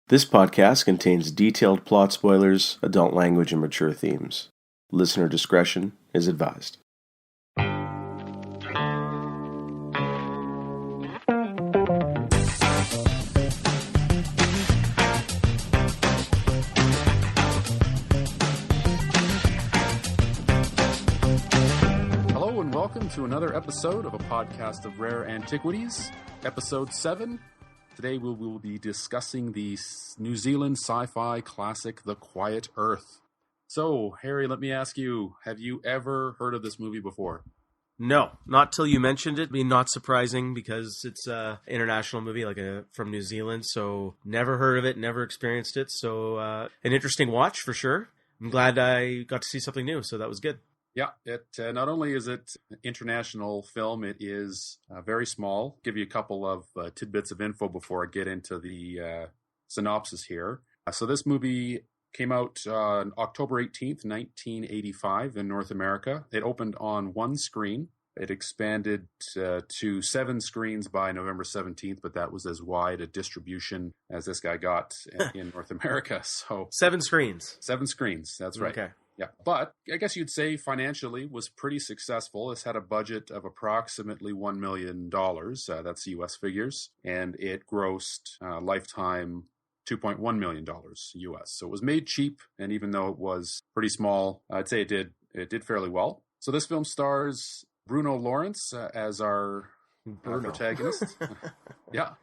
This podcast contains detailed plot spoilers, adult language, and mature themes. Listener discretion is advised. Hello and welcome to another episode of a podcast of rare antiquities, episode 7. Today we will be discussing the New Zealand sci-fi classic, The Quiet Earth. So, Harry, let me ask you, have you ever heard of this movie before? No, not till you mentioned it. I mean, not surprising because it's an international movie, from New Zealand. So, never heard of it, never experienced it. So, an interesting watch for sure. I'm glad I got to see something new, so that was good. Yeah, it not only is it an international film, it is very small. Give you a couple of tidbits of info before I get into the synopsis here. So this movie came out on October 18th, 1985 in North America. It opened on one screen. It expanded to 7 screens by November 17th, but that was as wide a distribution as this guy got in North America. So 7 screens. 7 screens, that's right. Okay. Yeah, but I guess you'd say financially was pretty successful. This had a budget of approximately $1 million. That's U.S. figures. And it grossed lifetime $2.1 million U.S. So it was made cheap. And even though it was pretty small, I'd say it did fairly well. So this film stars Bruno Lawrence as our protagonist. Yeah.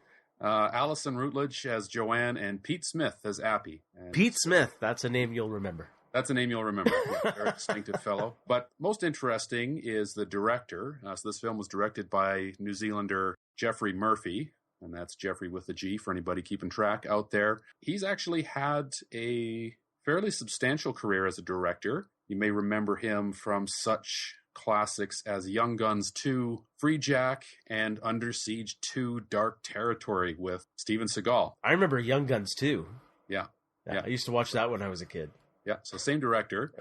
Alison Rutledge as Joanne and Pete Smith as Appy. And Pete Smith, that's a name you'll remember. That's a name you'll remember. Yeah, very distinctive fellow. But most interesting is the director. So this film was directed by New Zealander Geoffrey Murphy, and that's Geoffrey with a G for anybody keeping track out there. He's actually had a fairly substantial career as a director. You may remember him from such classics as Young Guns 2, Free Jack, and Under Siege 2, Dark Territory with Steven Seagal. I remember Young Guns too. Yeah. I used to watch that when I was a kid. Yeah, so same director,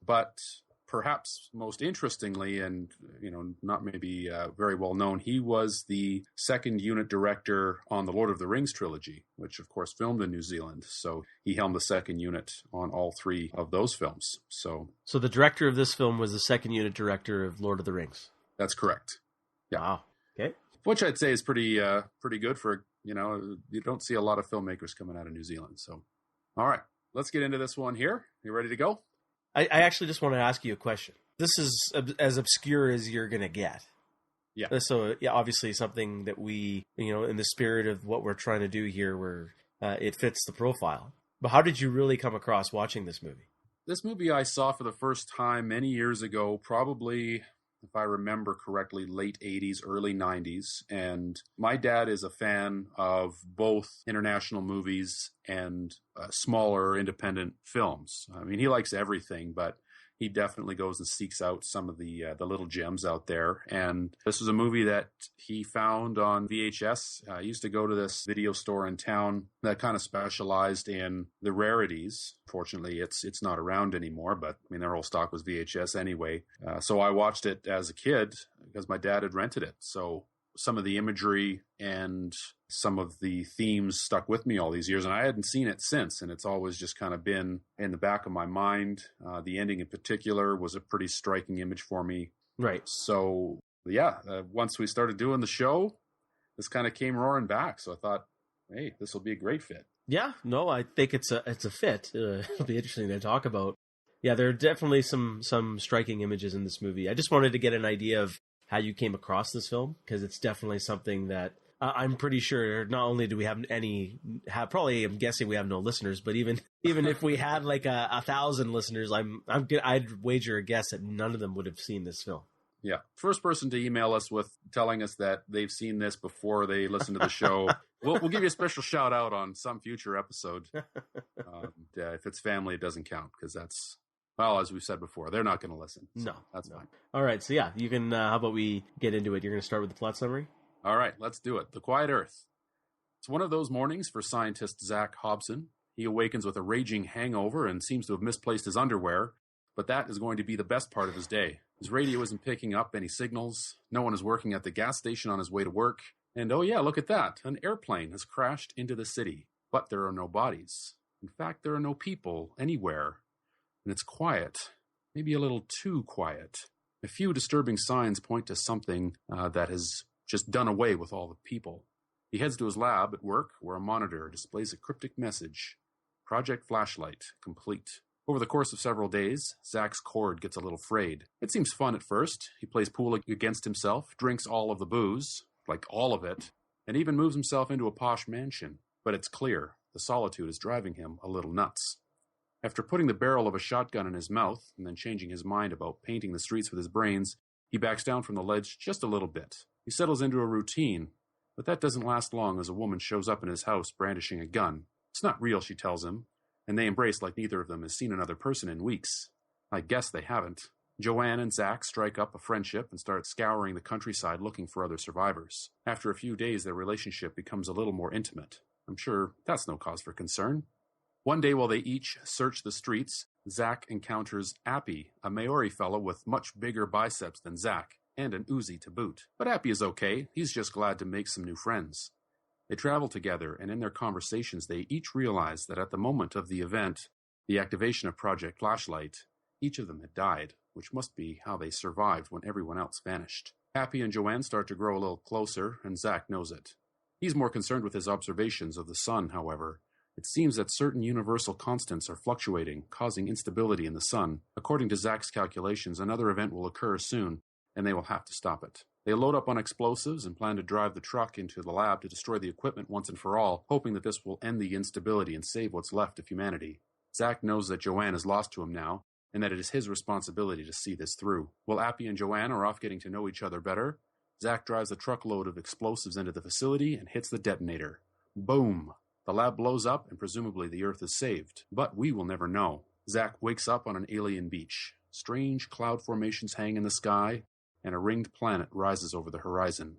but perhaps most interestingly and, not maybe very well known, he was the second unit director on the Lord of the Rings trilogy, which of course filmed in New Zealand. So he helmed the second unit on all 3 of those films. So the director of this film was the second unit director of Lord of the Rings. That's correct. Yeah. Wow. Okay. Which I'd say is pretty good for, you don't see a lot of filmmakers coming out of New Zealand. So, all right. Let's get into this one here. You ready to go? I actually just want to ask you a question. This is as obscure as you're going to get. Yeah. So, obviously something that we, in the spirit of what we're trying to do here, where it fits the profile. But how did you really come across watching this movie? This movie I saw for the first time many years ago, probably, if I remember correctly, late 80s, early 90s. And my dad is a fan of both international movies and smaller independent films. I mean, he likes everything, but he definitely goes and seeks out some of the little gems out there. And this was a movie that he found on VHS. I used to go to this video store in town that kind of specialized in the rarities. Fortunately, it's not around anymore, but I mean, their whole stock was VHS anyway. So I watched it as a kid because my dad had rented it. So some of the imagery and some of the themes stuck with me all these years, and I hadn't seen it since, and it's always just kind of been in the back of my mind. The ending in particular was a pretty striking image for me. Right. So, yeah, once we started doing the show, this kind of came roaring back, so I thought, hey, this will be a great fit. Yeah, no, I think it's a fit. It'll be interesting to talk about. Yeah, there are definitely some striking images in this movie. I just wanted to get an idea of how you came across this film, because it's definitely something that I'm pretty sure not only do we have probably I'm guessing we have no listeners, but even if we had like 1,000 listeners, I'd wager a guess that none of them would have seen this film. Yeah. First person to email us with telling us that they've seen this before they listen to the show, we'll give you a special shout out on some future episode. If it's family, it doesn't count because that's, well, as we've said before, they're not going to listen. So no, that's fine. All right. So yeah, you can, how about we get into it? You're going to start with the plot summary? All right, let's do it. The Quiet Earth. It's one of those mornings for scientist Zach Hobson. He awakens with a raging hangover and seems to have misplaced his underwear, but that is going to be the best part of his day. His radio isn't picking up any signals. No one is working at the gas station on his way to work. And oh yeah, look at that. An airplane has crashed into the city. But there are no bodies. In fact, there are no people anywhere. And it's quiet. Maybe a little too quiet. A few disturbing signs point to something that has just done away with all the people. He heads to his lab at work, where a monitor displays a cryptic message. Project Flashlight, complete. Over the course of several days, Zach's cord gets a little frayed. It seems fun at first. He plays pool against himself, drinks all of the booze, like all of it, and even moves himself into a posh mansion. But it's clear, the solitude is driving him a little nuts. After putting the barrel of a shotgun in his mouth, and then changing his mind about painting the streets with his brains, he backs down from the ledge just a little bit. He settles into a routine, but that doesn't last long as a woman shows up in his house brandishing a gun. It's not real, she tells him, and they embrace like neither of them has seen another person in weeks. I guess they haven't. Joanne and Zach strike up a friendship and start scouring the countryside looking for other survivors. After a few days, their relationship becomes a little more intimate. I'm sure that's no cause for concern. One day while they each search the streets, Zach encounters Appy, a Maori fellow with much bigger biceps than Zach, and an Uzi to boot. But Appy is okay. He's just glad to make some new friends. They travel together, and in their conversations they each realize that at the moment of the event, the activation of Project Flashlight, each of them had died, which must be how they survived when everyone else vanished. Appy and Joanne start to grow a little closer, and Zach knows it. He's more concerned with his observations of the sun, however. It seems that certain universal constants are fluctuating, causing instability in the sun. According to Zach's calculations, another event will occur soon, and they will have to stop it. They load up on explosives and plan to drive the truck into the lab to destroy the equipment once and for all, hoping that this will end the instability and save what's left of humanity. Zach knows that Joanne is lost to him now, and that it is his responsibility to see this through. While Appy and Joanne are off getting to know each other better, Zach drives a truckload of explosives into the facility and hits the detonator. Boom! The lab blows up, and presumably the Earth is saved. But we will never know. Zach wakes up on an alien beach. Strange cloud formations hang in the sky, and a ringed planet rises over the horizon.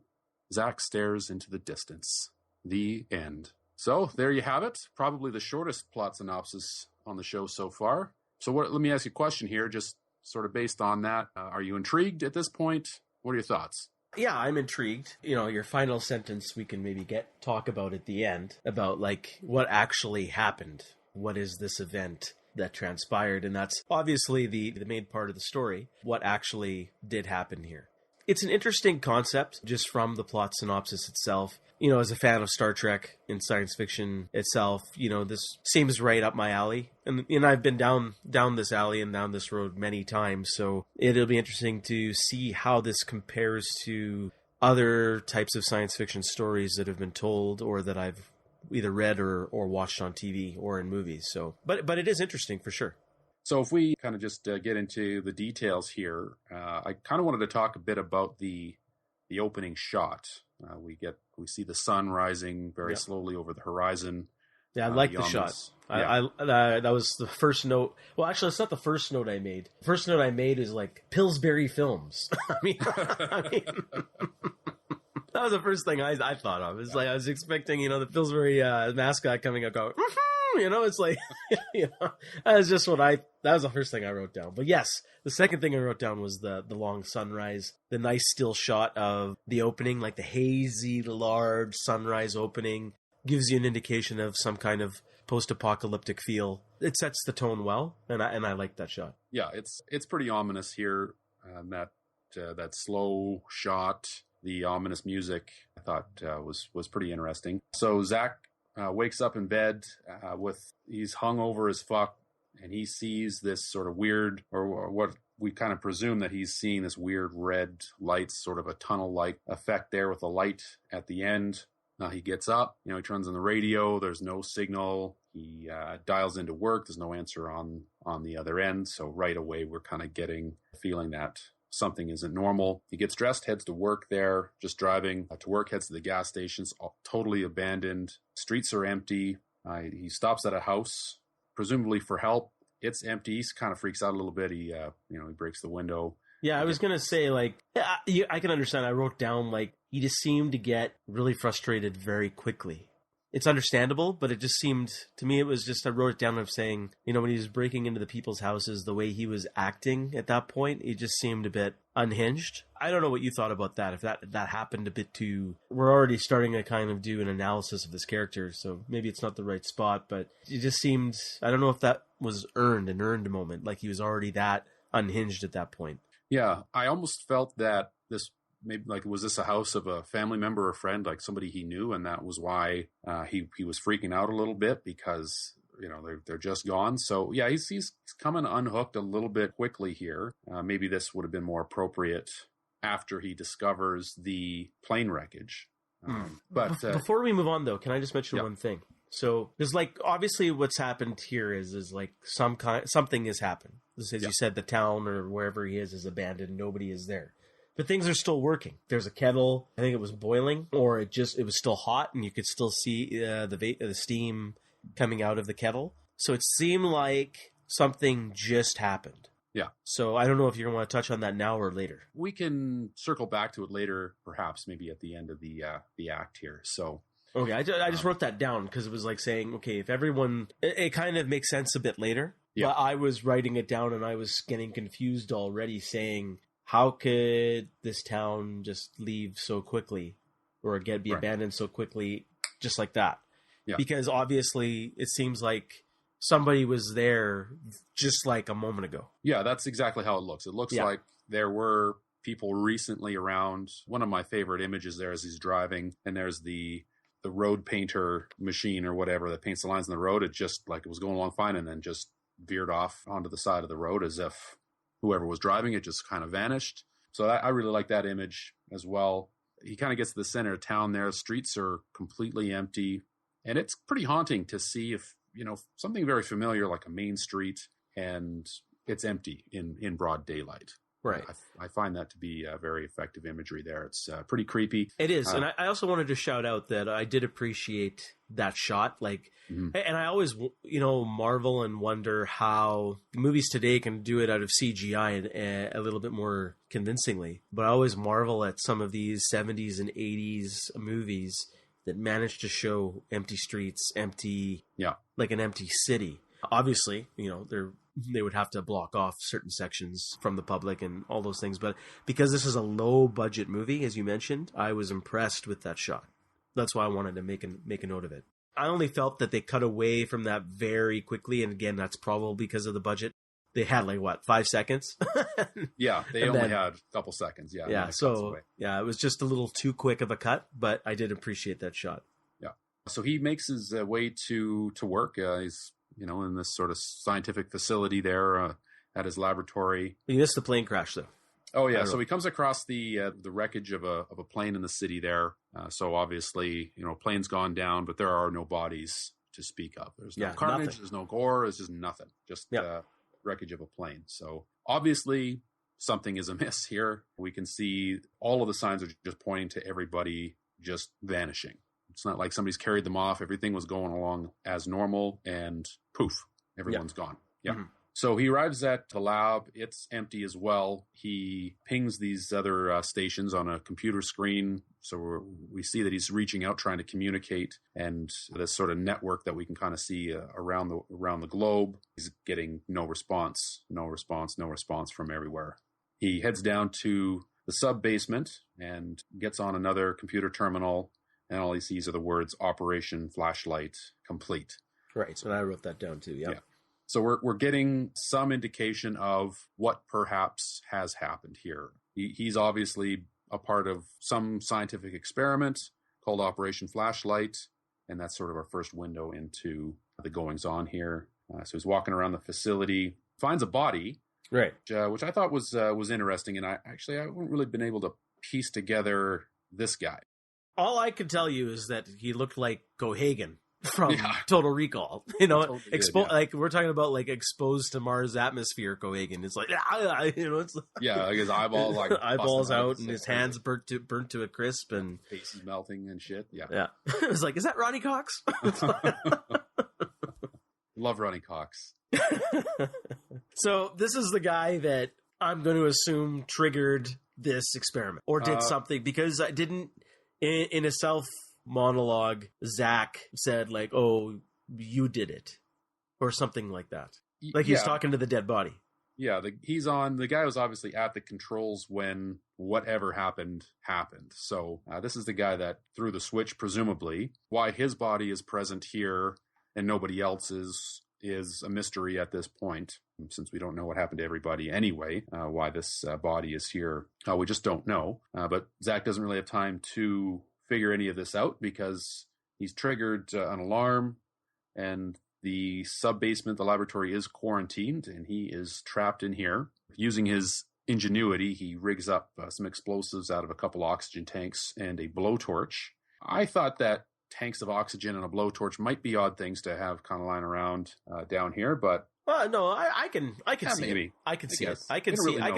Zach stares into the distance. The end. So, there you have it. Probably the shortest plot synopsis on the show so far. So let me ask you a question here, just sort of based on that. Are you intrigued at this point? What are your thoughts? Yeah, I'm intrigued. You know, your final sentence we can maybe talk about at the end, about like what actually happened. What is this event that transpired? And that's obviously the main part of the story. What actually did happen here? It's an interesting concept just from the plot synopsis itself. You know, as a fan of Star Trek and science fiction itself, you know, this seems right up my alley. And I've been down this alley and down this road many times, so it'll be interesting to see how this compares to other types of science fiction stories that have been told or that I've either read or watched on TV or in movies. So, but it is interesting for sure. So if we kind of just get into the details here, I kind of wanted to talk a bit about the opening shot. We see the sun rising very slowly over the horizon. Yeah, I like the shot. Yeah. I that was the first note. Well, actually, it's not the first note I made. The first note I made is like Pillsbury Films. I mean, that was the first thing I thought of. It's like I was expecting, you know, the Pillsbury mascot coming up, going, you know, it's like, you know, that's just that was the first thing I wrote down. But yes, the second thing I wrote down was the long sunrise, the nice still shot of the opening, like the hazy, large sunrise opening, gives you an indication of some kind of post-apocalyptic feel. It sets the tone well, and I like that shot. Yeah, it's pretty ominous here. That slow shot, the ominous music, I thought was pretty interesting. So Zach wakes up in bed he's hung over as fuck, and he sees this sort of weird, or what we kind of presume that he's seeing, this weird red lights, sort of a tunnel-like effect there with a light at the end. He gets up, you know, he turns on the radio, there's no signal, he dials into work, there's no answer on the other end, so right away we're kind of getting the feeling that something isn't normal. He gets dressed, heads to work there, just driving to work, heads to the gas stations, totally abandoned. Streets are empty. He stops at a house, presumably for help. It's empty. He kind of freaks out a little bit. He breaks the window. Yeah, I was going to say, like, I can understand. I wrote down, like, he just seemed to get really frustrated very quickly. It's understandable, but it just seemed, to me, it was just, I wrote it down of saying, you know, when he was breaking into the people's houses, the way he was acting at that point, it just seemed a bit unhinged. I don't know what you thought about that. If that happened a bit too, we're already starting to kind of do an analysis of this character, so maybe it's not the right spot. But it just seemed, I don't know if that was an earned moment, like he was already that unhinged at that point. Yeah, I almost felt that this maybe like, was this a house of a family member or friend, like somebody he knew, and that was why he was freaking out a little bit, because they're just gone. So yeah, he's coming unhooked a little bit quickly here. Maybe this would have been more appropriate after he discovers the plane wreckage. But before we move on, though, can I just mention one thing? So there's like, obviously what's happened here is like something has happened. As you said, the town or wherever he is abandoned. Nobody is there. But things are still working. There's a kettle. I think it was boiling, or it was still hot, and you could still see the steam coming out of the kettle. So it seemed like something just happened. Yeah. So I don't know if you're going to want to touch on that now or later. We can circle back to it later, perhaps maybe at the end of the act here. So okay, I just wrote that down because it was like saying, okay, if everyone, it kind of makes sense a bit later. Yeah. But I was writing it down and I was getting confused already, saying, how could this town just leave so quickly or be abandoned so quickly, just like that? Yeah. Because obviously it seems like somebody was there just like a moment ago. Yeah, that's exactly how it looks. It looks like there were people recently around. One of my favorite images there is he's driving, and there's the road painter machine or whatever that paints the lines on the road. It just like it was going along fine and then just veered off onto the side of the road as if whoever was driving it just kind of vanished. So I really like that image as well. He kind of gets to the center of town there. Streets are completely empty. And it's pretty haunting to see if, something very familiar like a main street, and it's empty in broad daylight. Right. I find that to be a very effective imagery there. It's pretty creepy. It is. And I also wanted to shout out that I did appreciate that shot. Like, and I always, marvel and wonder how movies today can do it out of CGI and a little bit more convincingly. But I always marvel at some of these 70s and 80s movies that managed to show empty streets, like an empty city. Obviously, they would have to block off certain sections from the public and all those things. But because this is a low budget movie, as you mentioned, I was impressed with that shot. That's why I wanted to make a note of it. I only felt that they cut away from that very quickly. And again, that's probably because of the budget. They had 5 seconds. Yeah, they only had a couple seconds. Yeah. Yeah. So it was just a little too quick of a cut, but I did appreciate that shot. Yeah. So he makes his way to work. He's, in this sort of scientific facility there at his laboratory. You missed the plane crash though. Oh yeah. So he comes across the wreckage of a plane in the city there. So obviously, plane's gone down, but there are no bodies to speak of. There's no carnage. Nothing. There's no gore. There's just nothing. Just wreckage of a plane. So obviously something is amiss here. We can see all of the signs are just pointing to everybody just vanishing. It's not like somebody's carried them off. Everything was going along as normal, and poof, everyone's gone. Yeah. Mm-hmm. So he arrives at the lab. It's empty as well. He pings these other stations on a computer screen. So we see that he's reaching out, trying to communicate, and this sort of network that we can kind of see around the globe. He's getting no response from everywhere. He heads down to the sub-basement and gets on another computer terminal, and all he sees are the words "Operation Flashlight Complete." Right. So I wrote that down too. Yeah. So we're getting some indication of what perhaps has happened here. He's obviously a part of some scientific experiment called Operation Flashlight, and that's sort of our first window into the goings-on here. So he's walking around the facility, finds a body, right? Which I thought was interesting, and I haven't really been able to piece together this guy. All I could tell you is that he looked like Cohagen from Total Recall, totally like we're talking about like exposed to Mars atmosphere Cohagen. It's like, it's like his eyeballs eyeballs out and his hands burnt to a crisp and face is melting and shit. Yeah. It was like, is that Ronnie Cox? Love Ronnie Cox. So this is the guy that I'm going to assume triggered this experiment or did something, because I didn't in a self monologue, Zach said like, "Oh, you did it," or something like that. Like he's talking to the dead body. Yeah, the guy was obviously at the controls when whatever happened. So this is the guy that threw the switch, presumably. Why his body is present here and nobody else's is a mystery at this point, since we don't know what happened to everybody anyway. Why this body is here, we just don't know. But Zach doesn't really have time to figure any of this out because he's triggered an alarm, and the sub-basement, the laboratory, is quarantined, and he is trapped in here. Using his ingenuity, he rigs up some explosives out of a couple oxygen tanks and a blowtorch. I thought that tanks of oxygen and a blowtorch might be odd things to have kind of lying around down here, but no, I can see maybe. it. I can see it. I can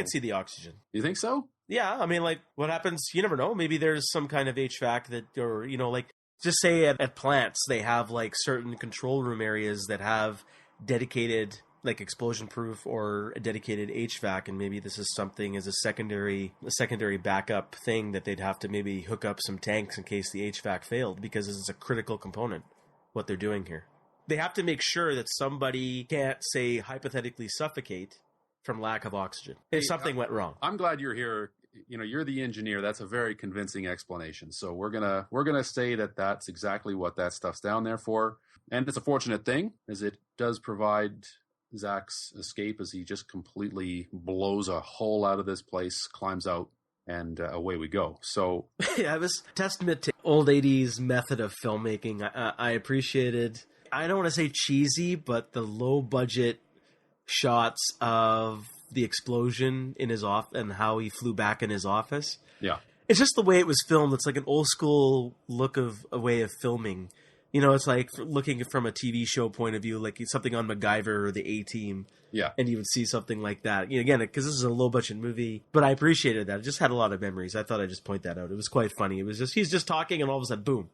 see the oxygen. You think so? Yeah, I mean, like, what happens? You never know. Maybe there's some kind of HVAC that, or like, just say at plants they have like certain control room areas that have dedicated, like, explosion proof or a dedicated HVAC, and maybe this is something as a secondary backup thing that they'd have to maybe hook up some tanks in case the HVAC failed, because this is a critical component what they're doing here. They have to make sure that somebody can't, say, hypothetically suffocate from lack of oxygen if something went wrong. I'm glad you're here. You're the engineer. That's a very convincing explanation. So we're gonna say that that's exactly what that stuff's down there for. And it's a fortunate thing, as it does provide Zach's escape, as he just completely blows a hole out of this place, climbs out, and away we go. So yeah, it was a testament to old 80s method of filmmaking. I appreciated, I don't want to say cheesy, but the low budget shots of the explosion in his office and how he flew back in his office. Yeah. It's just the way it was filmed. It's like an old school look of a way of filming. It's like looking from a TV show point of view, like something on MacGyver or the A-Team. Yeah. And you would see something like that. Again, because this is a low budget movie, but I appreciated that. It just had a lot of memories. I thought I'd just point that out. It was quite funny. It was just, he's just talking and all of a sudden, boom.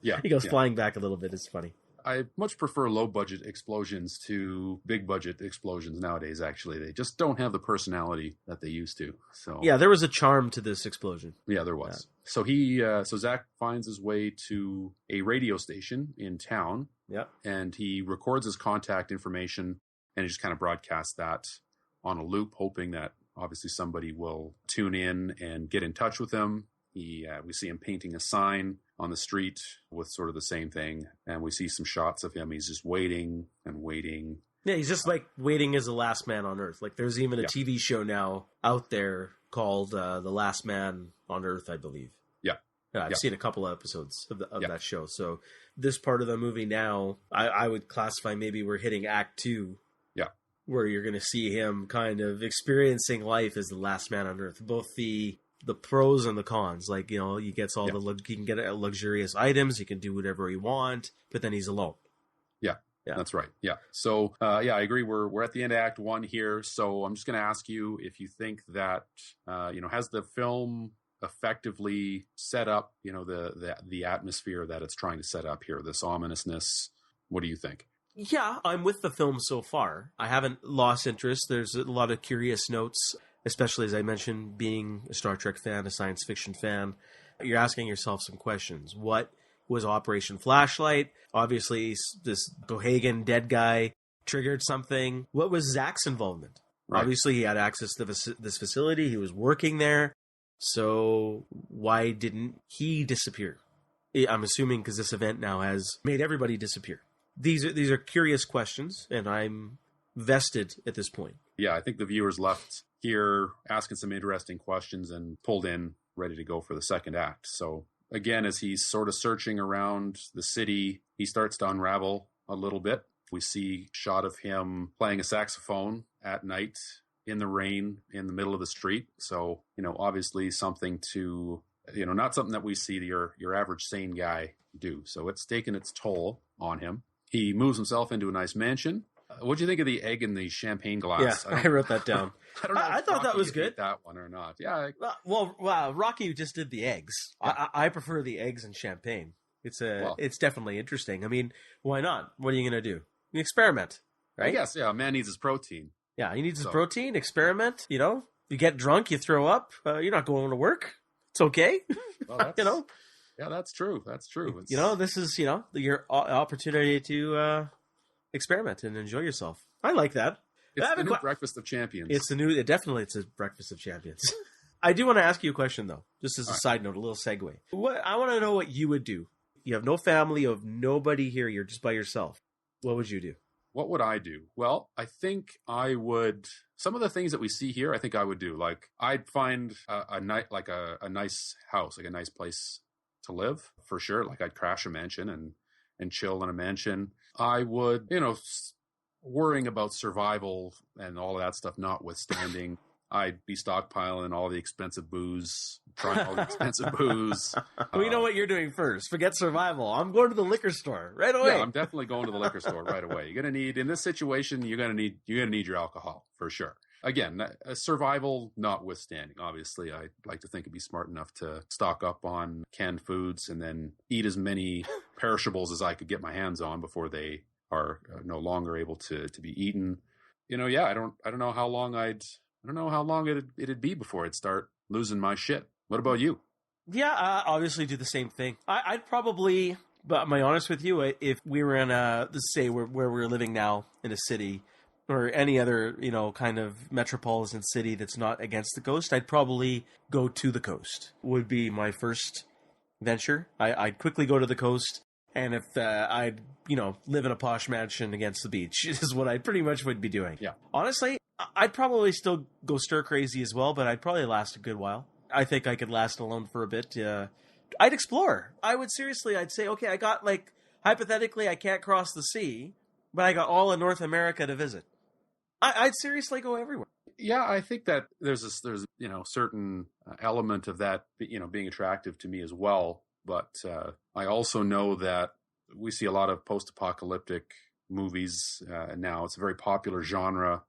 Yeah. He goes flying back a little bit. It's funny. I much prefer low-budget explosions to big-budget explosions nowadays, actually. They just don't have the personality that they used to. So yeah, there was a charm to this explosion. Yeah, there was. Yeah. So Zach finds his way to a radio station in town. Yeah. And he records his contact information, and he just kind of broadcasts that on a loop, hoping that obviously somebody will tune in and get in touch with him. We see him painting a sign on the street with sort of the same thing, and we see some shots of him. He's just waiting and waiting. Yeah, he's just like waiting as the last man on Earth. Like there's even a TV show now out there called The Last Man on Earth, I believe. Yeah. I've seen a couple of episodes of that show. So this part of the movie now, I would classify maybe we're hitting Act 2. Yeah. Where you're going to see him kind of experiencing life as the last man on Earth. Both the pros and the cons. Like, he gets all he can get luxurious items, he can do whatever he wants, but then he's alone. Yeah, that's right. Yeah. So, I agree. We're at the end of Act 1 here. So I'm just going to ask you if you think that, has the film effectively set up, the atmosphere that it's trying to set up here, this ominousness. What do you think? Yeah, I'm with the film so far. I haven't lost interest. There's a lot of curious notes, especially as I mentioned, being a Star Trek fan, a science fiction fan. You're asking yourself some questions. What was Operation Flashlight? Obviously, this Bohagan dead guy triggered something. What was Zach's involvement? Right. Obviously, he had access to this facility. He was working there. So why didn't he disappear? I'm assuming because this event now has made everybody disappear. These are curious questions, and I'm vested at this point. Yeah, I think the viewers left here asking some interesting questions and pulled in ready to go for the second act. So again, as he's sort of searching around the city, he starts to unravel a little bit. We see a shot of him playing a saxophone at night in the rain in the middle of the street. So, obviously something to, not something that we see your average sane guy do. So it's taken its toll on him. He moves himself into a nice mansion. What'd you think of the egg in the champagne glass? Yeah, I wrote that down. I don't know. I thought that was good. That one or not? Yeah. Wow. Rocky just did the eggs. Yeah. I prefer the eggs and champagne. It's definitely interesting. I mean, why not? What are you going to do? You experiment, right? I guess. Yeah. A man needs his protein. Yeah, he needs his protein. Experiment. You get drunk, you throw up. You're not going to work. It's okay. Well, Yeah, that's true. That's true. This is your opportunity to experiment and enjoy yourself. I like that. It's the new Breakfast of Champions. Definitely it's a Breakfast of Champions. I do want to ask you a question, though, just as a side note, a little segue. I want to know what you would do. You have no family, you have nobody here, you're just by yourself. What would you do? What would I do? Well, I think I would. Some of the things that we see here, I think I would do. Like, I'd find a nice house, like a nice place to live for sure. Like, I'd crash a mansion and chill in a mansion. I would, worrying about survival and all of that stuff notwithstanding, I'd be stockpiling all the expensive booze, trying all the expensive booze. We know what you're doing first. Forget survival. I'm going to the liquor store right away. Yeah, I'm definitely going to the liquor store right away. You're gonna need, in this situation, you're gonna need your alcohol for sure. Again, survival notwithstanding. Obviously, I'd like to think I'd be smart enough to stock up on canned foods and then eat as many perishables as I could get my hands on before they are no longer able to be eaten. I don't know how long it'd be before I'd start losing my shit. What about you? Yeah, obviously do the same thing. I'd probably, but am I honest with you, if we were in let's say where we're living now in a city or any other, kind of metropolitan city that's not against the coast, I'd probably go to the coast. Would be my first venture. I'd quickly go to the coast. And if I'd, live in a posh mansion against the beach is what I pretty much would be doing. Yeah. Honestly, I'd probably still go stir crazy as well, but I'd probably last a good while. I think I could last alone for a bit. I'd explore. I'd say, okay, I got hypothetically, I can't cross the sea, but I got all of North America to visit. I'd seriously go everywhere. Yeah, I think that there's certain element of that, being attractive to me as well. But I also know that we see a lot of post-apocalyptic movies now. It's a very popular genre,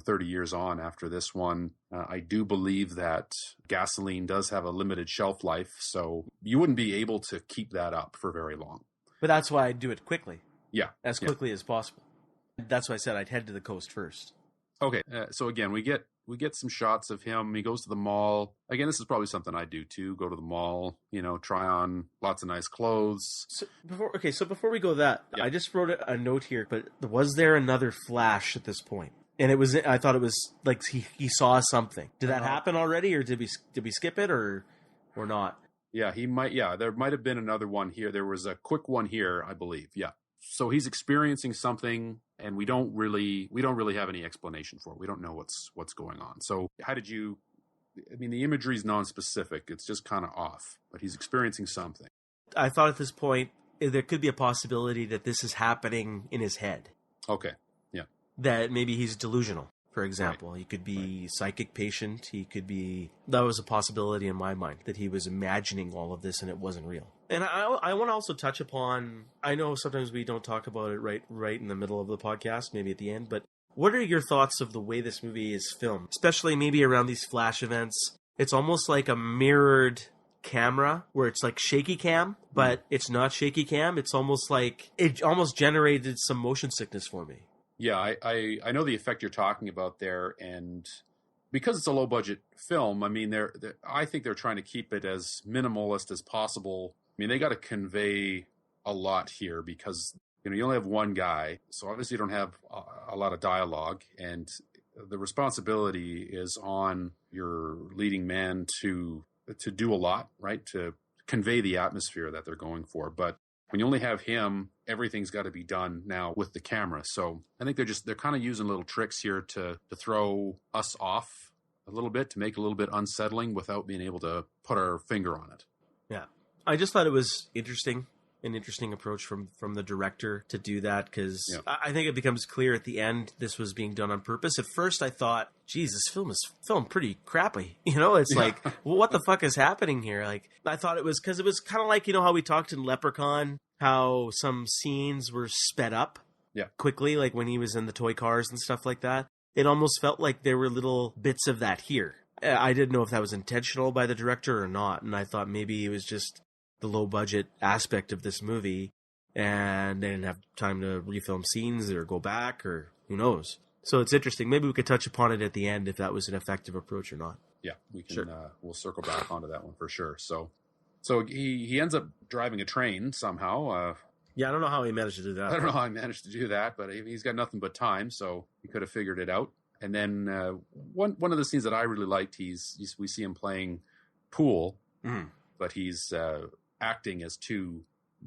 30 years on after this one. I do believe that gasoline does have a limited shelf life, so you wouldn't be able to keep that up for very long. But that's why I'd do it quickly. Yeah. As quickly as possible. That's why I said I'd head to the coast first. Okay, so again, we get some shots of him. He goes to the mall. Again, this is probably something I do too. Go to the mall, try on lots of nice clothes. So before we go that, yeah. I just wrote a note here, but was there another flash at this point? And I thought it was like he saw something. Did that happen already, or did we skip it, or not? Yeah, there might have been another one here. There was a quick one here, I believe. Yeah. So he's experiencing something, and we don't really have any explanation for it. We don't know what's going on. So the imagery is non-specific. It's just kind of off, but he's experiencing something. I thought at this point there could be a possibility that this is happening in his head. Okay. Yeah. That maybe he's delusional, for example. Right. He could be psychic patient. That was a possibility in my mind, that he was imagining all of this and it wasn't real. And I want to also touch upon, I know sometimes we don't talk about it right in the middle of the podcast, maybe at the end, but what are your thoughts of the way this movie is filmed? Especially maybe around these flash events. It's almost like a mirrored camera where it's like shaky cam, but it's not shaky cam. It's almost like it almost generated some motion sickness for me. Yeah, I know the effect you're talking about there, and because it's a low budget film, I think they're trying to keep it as minimalist as possible. They got to convey a lot here because you only have one guy, so obviously you don't have a lot of dialogue, and the responsibility is on your leading man to do a lot, right? To convey the atmosphere that they're going for, but when you only have him, everything's got to be done now with the camera. So I think they're kind of using little tricks here to throw us off a little bit, to make it a little bit unsettling without being able to put our finger on it. Yeah. I just thought it was an interesting approach from the director to do that, because I think it becomes clear at the end this was being done on purpose. At first I thought, geez, this film is filmed pretty crappy. It's like, well, what the fuck is happening here? Like, I thought it was because it was kind of like, how we talked in Leprechaun, how some scenes were sped up quickly, like when he was in the toy cars and stuff like that. It almost felt like there were little bits of that here. I didn't know if that was intentional by the director or not, and I thought maybe it was just the low budget aspect of this movie and they didn't have time to refilm scenes or go back, or who knows. So it's interesting. Maybe we could touch upon it at the end if that was an effective approach or not. Yeah, we can. Sure. We'll circle back onto that one for sure. So he ends up driving a train somehow. Yeah, I don't know how he managed to do that. I don't know how he managed to do that, but he's got nothing but time, so he could have figured it out. And then one of the scenes that I really liked, we see him playing pool, but he's acting as two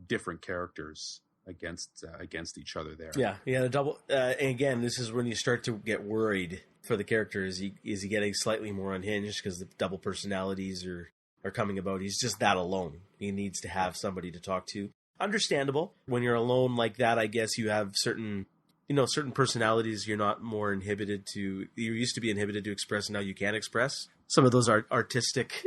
different characters against each other there. Yeah, the double. And again, this is when you start to get worried for the character. Is he getting slightly more unhinged because the double personalities are coming about? He's just that alone. He needs to have somebody to talk to. Understandable. When you're alone like that, I guess you have certain personalities you're not more inhibited to. You used to be inhibited to express, and now you can express. Some of those are artistic,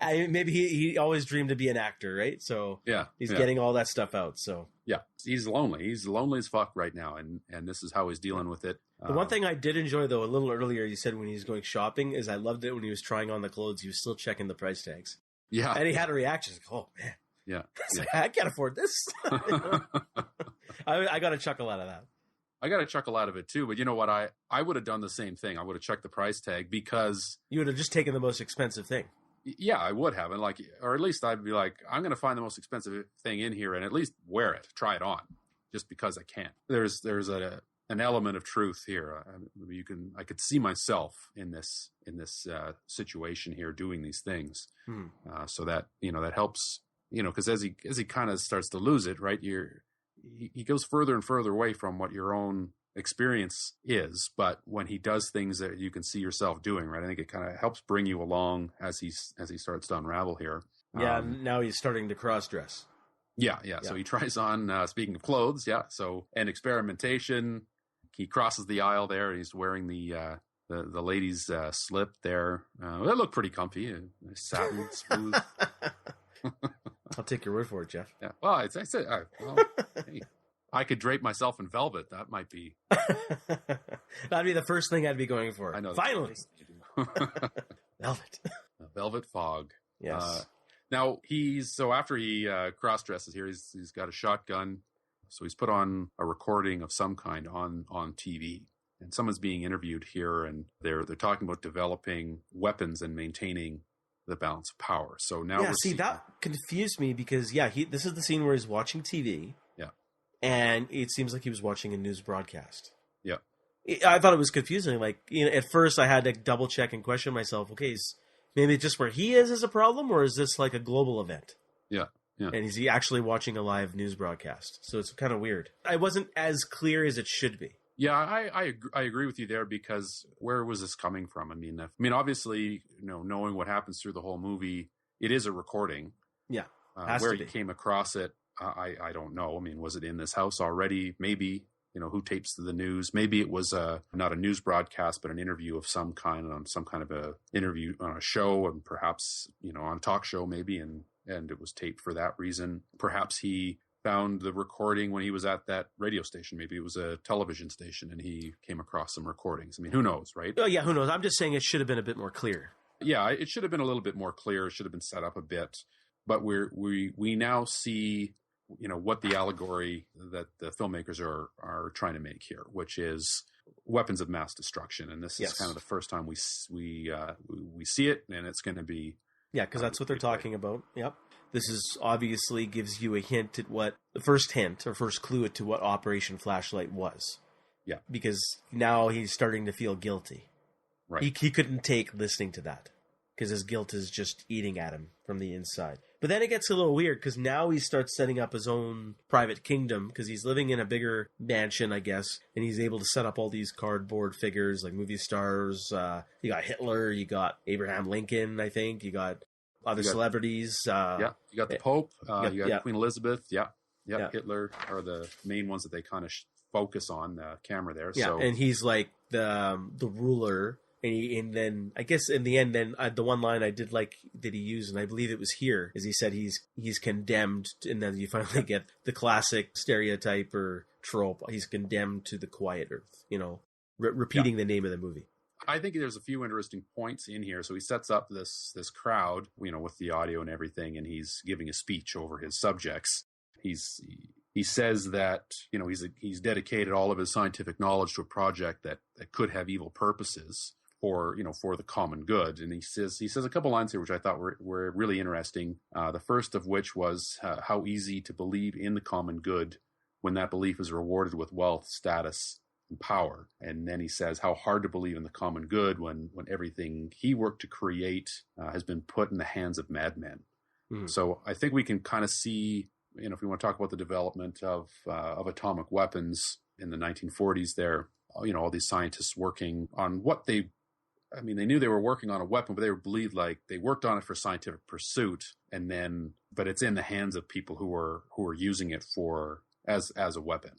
maybe he always dreamed to be an actor, right? So he's getting all that stuff out. So he's lonely. He's lonely as fuck right now, and this is how he's dealing with it. The one thing I did enjoy, though, a little earlier, you said when he was going shopping, is I loved it when he was trying on the clothes, he was still checking the price tags. Yeah, and he had a reaction. Like, oh man, like, I can't afford this. I got a chuckle out of that. I got a chuckle out of it too, but you know what? I would have done the same thing. I would have checked the price tag because you would have just taken the most expensive thing. Yeah, I would have, and or at least I'd be like, I'm going to find the most expensive thing in here and at least wear it, try it on, just because I can. There's an element of truth here. I could see myself in this situation here doing these things, so that that helps. Because as he kind of starts to lose it, right? He goes further and further away from what your own experience is. But when he does things that you can see yourself doing, right, I think it kind of helps bring you along as he starts to unravel here. Yeah, now he's starting to cross-dress. Yeah. So he tries on, speaking of clothes, and experimentation. He crosses the aisle there, and he's wearing the ladies' slip there. That looked pretty comfy. Satin, smooth. I'll take your word for it, Geoff. Yeah. Well, I said, hey, I could drape myself in velvet. That might be. That'd be the first thing I'd be going for. I know. Finally. Velvet. A velvet fog. Yes. Now after he cross-dresses here, he's got a shotgun. So he's put on a recording of some kind on TV. And someone's being interviewed here, and they're talking about developing weapons and maintaining the balance of power. So now that confused me because this is the scene where he's watching TV. Yeah. And it seems like he was watching a news broadcast. Yeah. I thought it was confusing. At first I had to double check and question myself. Okay, maybe just where he is a problem, or is this like a global event? Yeah. Yeah. And is he actually watching a live news broadcast? So it's kind of weird. It wasn't as clear as it should be. Yeah, I agree with you there, because where was this coming from? I mean, obviously, knowing what happens through the whole movie, it is a recording. Yeah, where he came across it, I don't know. I mean, was it in this house already? Maybe. Who tapes the news? Maybe it was not a news broadcast, but an interview of some kind on some kind of a interview on a show, and perhaps on a talk show maybe, and it was taped for that reason. Perhaps he found the recording when he was at that radio station. Maybe it was a television station and he came across some recordings. I mean, who knows, right? Oh, yeah, who knows? I'm just saying it should have been a bit more clear. Yeah, it should have been a little bit more clear. It should have been set up a bit. But we now see, what the allegory that the filmmakers are trying to make here, which is weapons of mass destruction. And this is kind of the first time we see it, and it's going to be... Yeah, because that's what they're talking about. Yep. This is obviously gives you a hint at the first clue to what Operation Flashlight was. Yeah. Because now he's starting to feel guilty. Right. He couldn't take listening to that because his guilt is just eating at him from the inside. But then it gets a little weird because now he starts setting up his own private kingdom because he's living in a bigger mansion, I guess, and he's able to set up all these cardboard figures like movie stars. You got Hitler, you got Abraham Lincoln, I think, you got other celebrities. You got the Pope, you got Queen Elizabeth, Hitler are the main ones that they kind of focus on the camera there. Yeah, so. And he's like the ruler. And then I guess in the end, the one line I did like that he used, and I believe it was here, is he said he's condemned, and then you finally get the classic stereotype or trope. He's condemned to the quiet earth, repeating the name of the movie. I think there's a few interesting points in here. So he sets up this crowd, with the audio and everything, and he's giving a speech over his subjects. He says that he's dedicated all of his scientific knowledge to a project that could have evil purposes. for the common good. And he says a couple lines here which I thought were really interesting. The first of which was how easy to believe in the common good when that belief is rewarded with wealth, status, and power. And then he says how hard to believe in the common good when everything he worked to create has been put in the hands of madmen. Mm-hmm. So I think we can kind of see, if we want to talk about the development of atomic weapons in the 1940s there, all these scientists working on what they knew they were working on a weapon, but they believed like they worked on it for scientific pursuit, but it's in the hands of people who are using it as a weapon.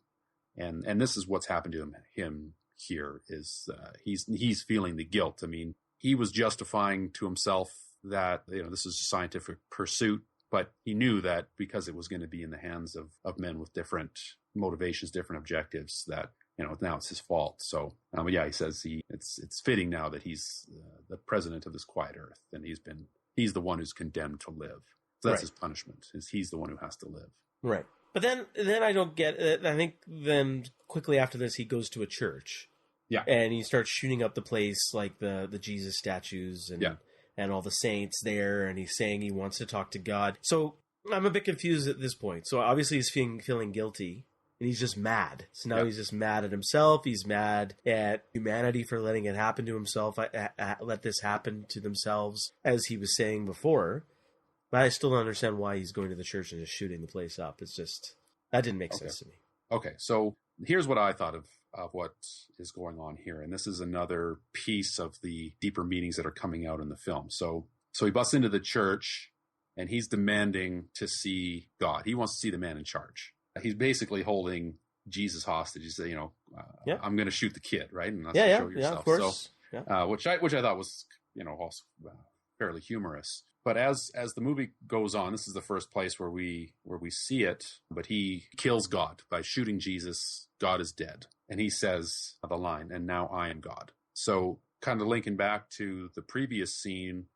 And this is what's happened to him here is he's feeling the guilt. I mean, he was justifying to himself that, this is a scientific pursuit, but he knew that because it was going to be in the hands of men with different motivations, different objectives, that, now it's his fault. So, he says it's fitting now that he's the president of this quiet earth, and he's the one who's condemned to live. So that's his punishment, is he's the one who has to live. Right. But then I don't get it. I think then quickly after this, he goes to a church. Yeah. And he starts shooting up the place, like the Jesus statues and all the saints there. And he's saying he wants to talk to God. So I'm a bit confused at this point. So obviously he's feeling guilty. And he's just mad. So now he's just mad at himself. He's mad at humanity for letting it happen to himself. Let this happen to themselves, as he was saying before. But I still don't understand why he's going to the church and just shooting the place up. It's just, that didn't make sense to me. Okay, so here's what I thought of what is going on here. And this is another piece of the deeper meanings that are coming out in the film. So he busts into the church and he's demanding to see God. He wants to see the man in charge. He's basically holding Jesus hostage. He said, I'm going to shoot the kid, right? And that's show yourself. Yeah, of course. So, which I thought was, also fairly humorous. But as the movie goes on, this is the first place where we see it. But he kills God by shooting Jesus. God is dead, and he says the line, "And now I am God." So, kind of linking back to the previous scene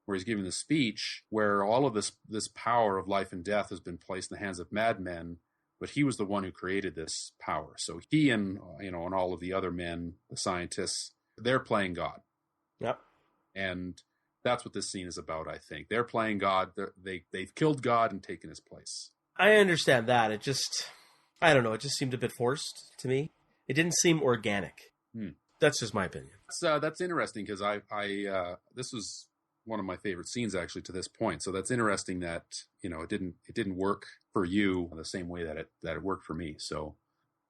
where he's giving the speech, where all of this power of life and death has been placed in the hands of madmen. But he was the one who created this power. So he and all of the other men, the scientists, they're playing God. Yep. And that's what this scene is about, I think. They're playing God. They've killed God and taken his place. I understand that. It just, I don't know. It just seemed a bit forced to me. It didn't seem organic. That's just my opinion. That's interesting because this was one of my favorite scenes actually to this point. So that's interesting that, it didn't work for you the same way that it worked for me. So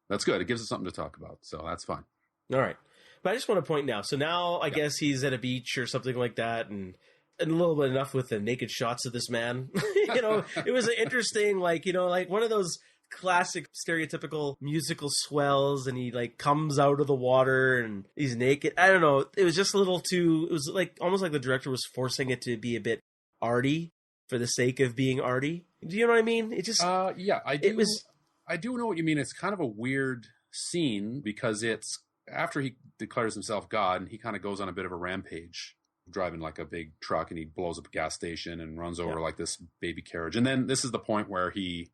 that's good. It gives us something to talk about. So that's fine. All right. But I just want to point now. So now I guess he's at a beach or something like that, and a little bit enough with the naked shots of this man. It was an interesting, like one of those classic stereotypical musical swells, and he comes out of the water and he's naked. I don't know. It was just a little too, it was almost like the director was forcing it to be a bit arty for the sake of being arty. Do you know what I mean? It just, I do. I do know what you mean. It's kind of a weird scene because it's after he declares himself God and he kind of goes on a bit of a rampage, driving like a big truck, and he blows up a gas station and runs over like this baby carriage. And then this is the point where he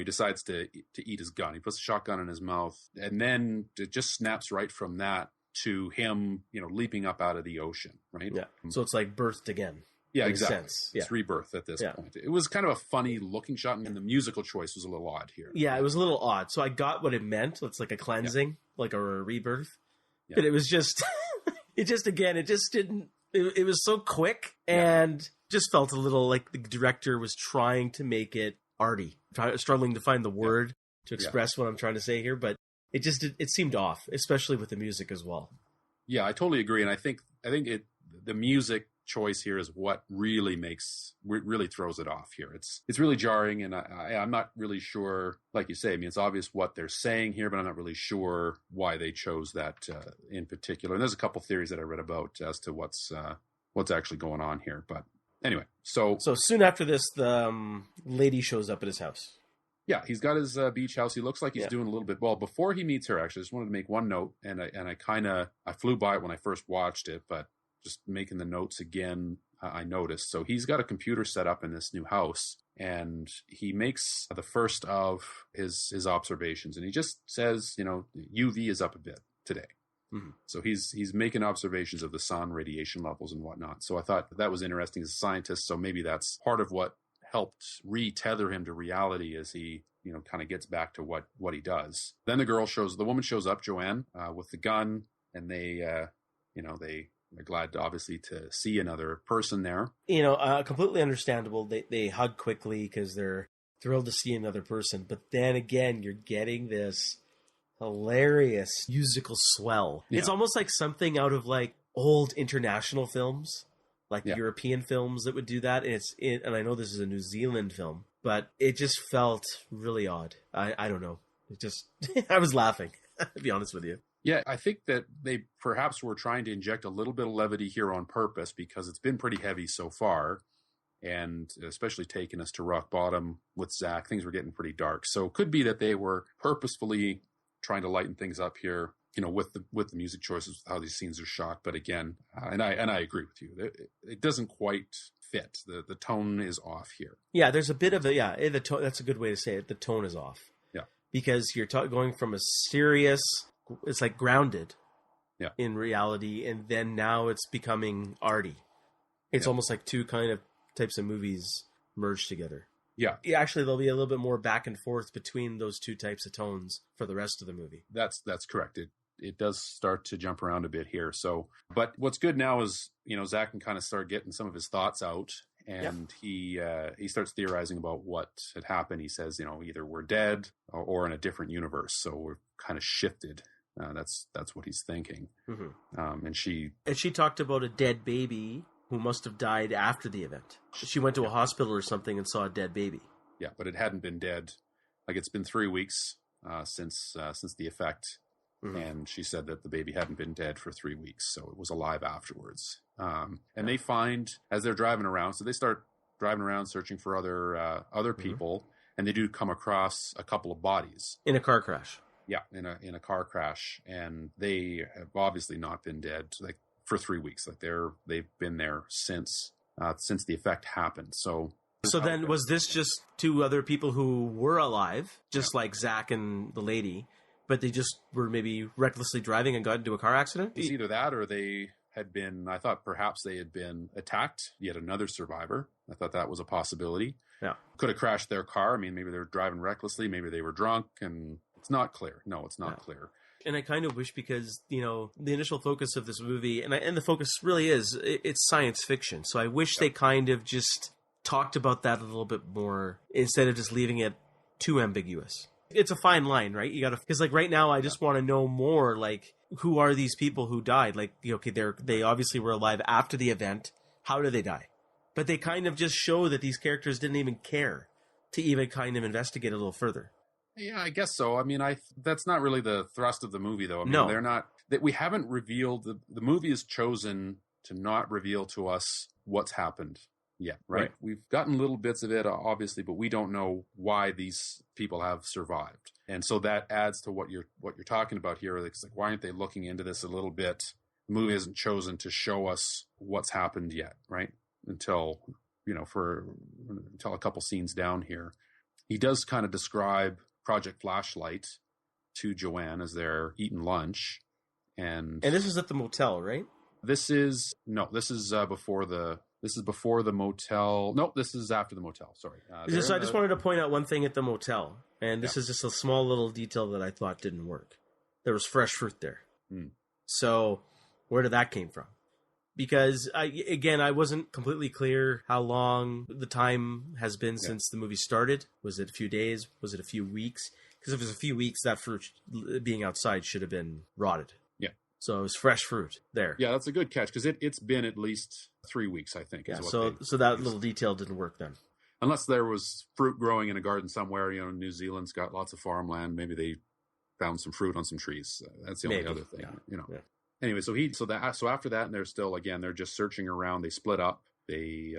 decides to eat his gun. He puts a shotgun in his mouth, and then it just snaps right from that to him, leaping up out of the ocean, right? Yeah. So it's like birthed again. Yeah, exactly. It's rebirth at this point. It was kind of a funny looking shot, and the musical choice was a little odd here. Yeah, it was a little odd. So I got what it meant. It's like a cleansing, like a rebirth. Yeah. But it was just, it just didn't, it was so quick and just felt a little like the director was trying to make it arty, struggling to find the word to express what I'm trying to say here. But it seemed off, especially with the music as well. Yeah, I totally agree. And I think the music choice here is what really throws it off here. It's really jarring, and I'm not really sure, like you say, I mean, it's obvious what they're saying here, but I'm not really sure why they chose that in particular. And there's a couple theories that I read about as to what's actually going on here. But anyway, so soon after this, the lady shows up at his house. Yeah, he's got his beach house. He looks like he's doing a little bit well. Before he meets her, actually, I just wanted to make one note, and I flew by it when I first watched it, but just making the notes again, I noticed. So he's got a computer set up in this new house, and he makes the first of his observations, and he just says, UV is up a bit today. Mm-hmm. So he's making observations of the sun, radiation levels, and whatnot. So I thought that was interesting as a scientist. So maybe that's part of what helped re-tether him to reality as he, kind of gets back to what he does. Then the woman shows up, Joanne, with the gun, and they're glad, obviously, to see another person there. Completely understandable. They hug quickly because they're thrilled to see another person. But then again, you're getting this hilarious musical swell. Yeah. It's almost like something out of like old international films, like European films that would do that. And I know this is a New Zealand film, but it just felt really odd. I don't know. It just, I was laughing, to be honest with you. Yeah, I think that they perhaps were trying to inject a little bit of levity here on purpose because it's been pretty heavy so far, and especially taking us to rock bottom with Zach, things were getting pretty dark. So it could be that they were purposefully trying to lighten things up here, with the music choices, how these scenes are shot. But again, and I agree with you, it doesn't quite fit. The tone is off here. Yeah, there's a bit of the tone. That's a good way to say it. The tone is off. Yeah, because you're going from a serious. It's like grounded in reality, and then now it's becoming arty. It's almost like two kind of types of movies merged together. Yeah. Actually, there'll be a little bit more back and forth between those two types of tones for the rest of the movie. That's correct. It does start to jump around a bit here. So, but what's good now is, Zach can kind of start getting some of his thoughts out, and he starts theorizing about what had happened. He says, either we're dead or in a different universe. So we're kind of shifted. That's what he's thinking. Mm-hmm. And she talked about a dead baby who must have died after the event. She went to a hospital or something and saw a dead baby. Yeah, but it hadn't been dead. Like, it's been 3 weeks since the effect, and she said that the baby hadn't been dead for 3 weeks, so it was alive afterwards. And they find, as they're driving around, so they start driving around searching for other people, and they do come across a couple of bodies in a car crash. Yeah, in a car crash, and they have obviously not been dead like for 3 weeks. Like they've been there since the effect happened. So then was this just two other people who were alive, just like Zach and the lady, but they just were maybe recklessly driving and got into a car accident? It's either that or they had been. I thought perhaps they had been attacked. Yet another survivor. I thought that was a possibility. Yeah, could have crashed their car. I mean, maybe they were driving recklessly. Maybe they were drunk and. It's not clear. No, it's not clear. And I kind of wish, because, the initial focus of this movie, and the focus really is, it's science fiction. So I wish they kind of just talked about that a little bit more instead of just leaving it too ambiguous. It's a fine line, right? You gotta, because like right now I just want to know more, like, who are these people who died? Like, okay, they obviously were alive after the event. How did they die? But they kind of just show that these characters didn't even care to even kind of investigate a little further. Yeah, I guess so. I mean, that's not really the thrust of the movie, though. I mean, no. They're not. That we haven't revealed. The movie has chosen to not reveal to us what's happened yet, right? We've gotten little bits of it, obviously, but we don't know why these people have survived, and so that adds to what you're talking about here. It's like, why aren't they looking into this a little bit? The movie hasn't chosen to show us what's happened yet, right? Until a couple scenes down here, he does kind of describe Project Flashlight to Joanne as they're eating lunch, and this is at the motel, right? This is before the motel. No, this is after the motel. Sorry. I just wanted to point out one thing at the motel, and this is just a small little detail that I thought didn't work. There was fresh fruit there. So where did that came from? Because I wasn't completely clear how long the time has been since the movie started. Was it a few days? Was it a few weeks? Because if it was a few weeks, that fruit being outside should have been rotted. Yeah. So it was fresh fruit there. Yeah, that's a good catch, because it's been at least 3 weeks, I think. Yeah. So that little detail didn't work then. Unless there was fruit growing in a garden somewhere. New Zealand's got lots of farmland. Maybe they found some fruit on some trees. That's the only other thing. Yeah. Yeah. Anyway, so after that, and they're still, again, they're just searching around. They split up. They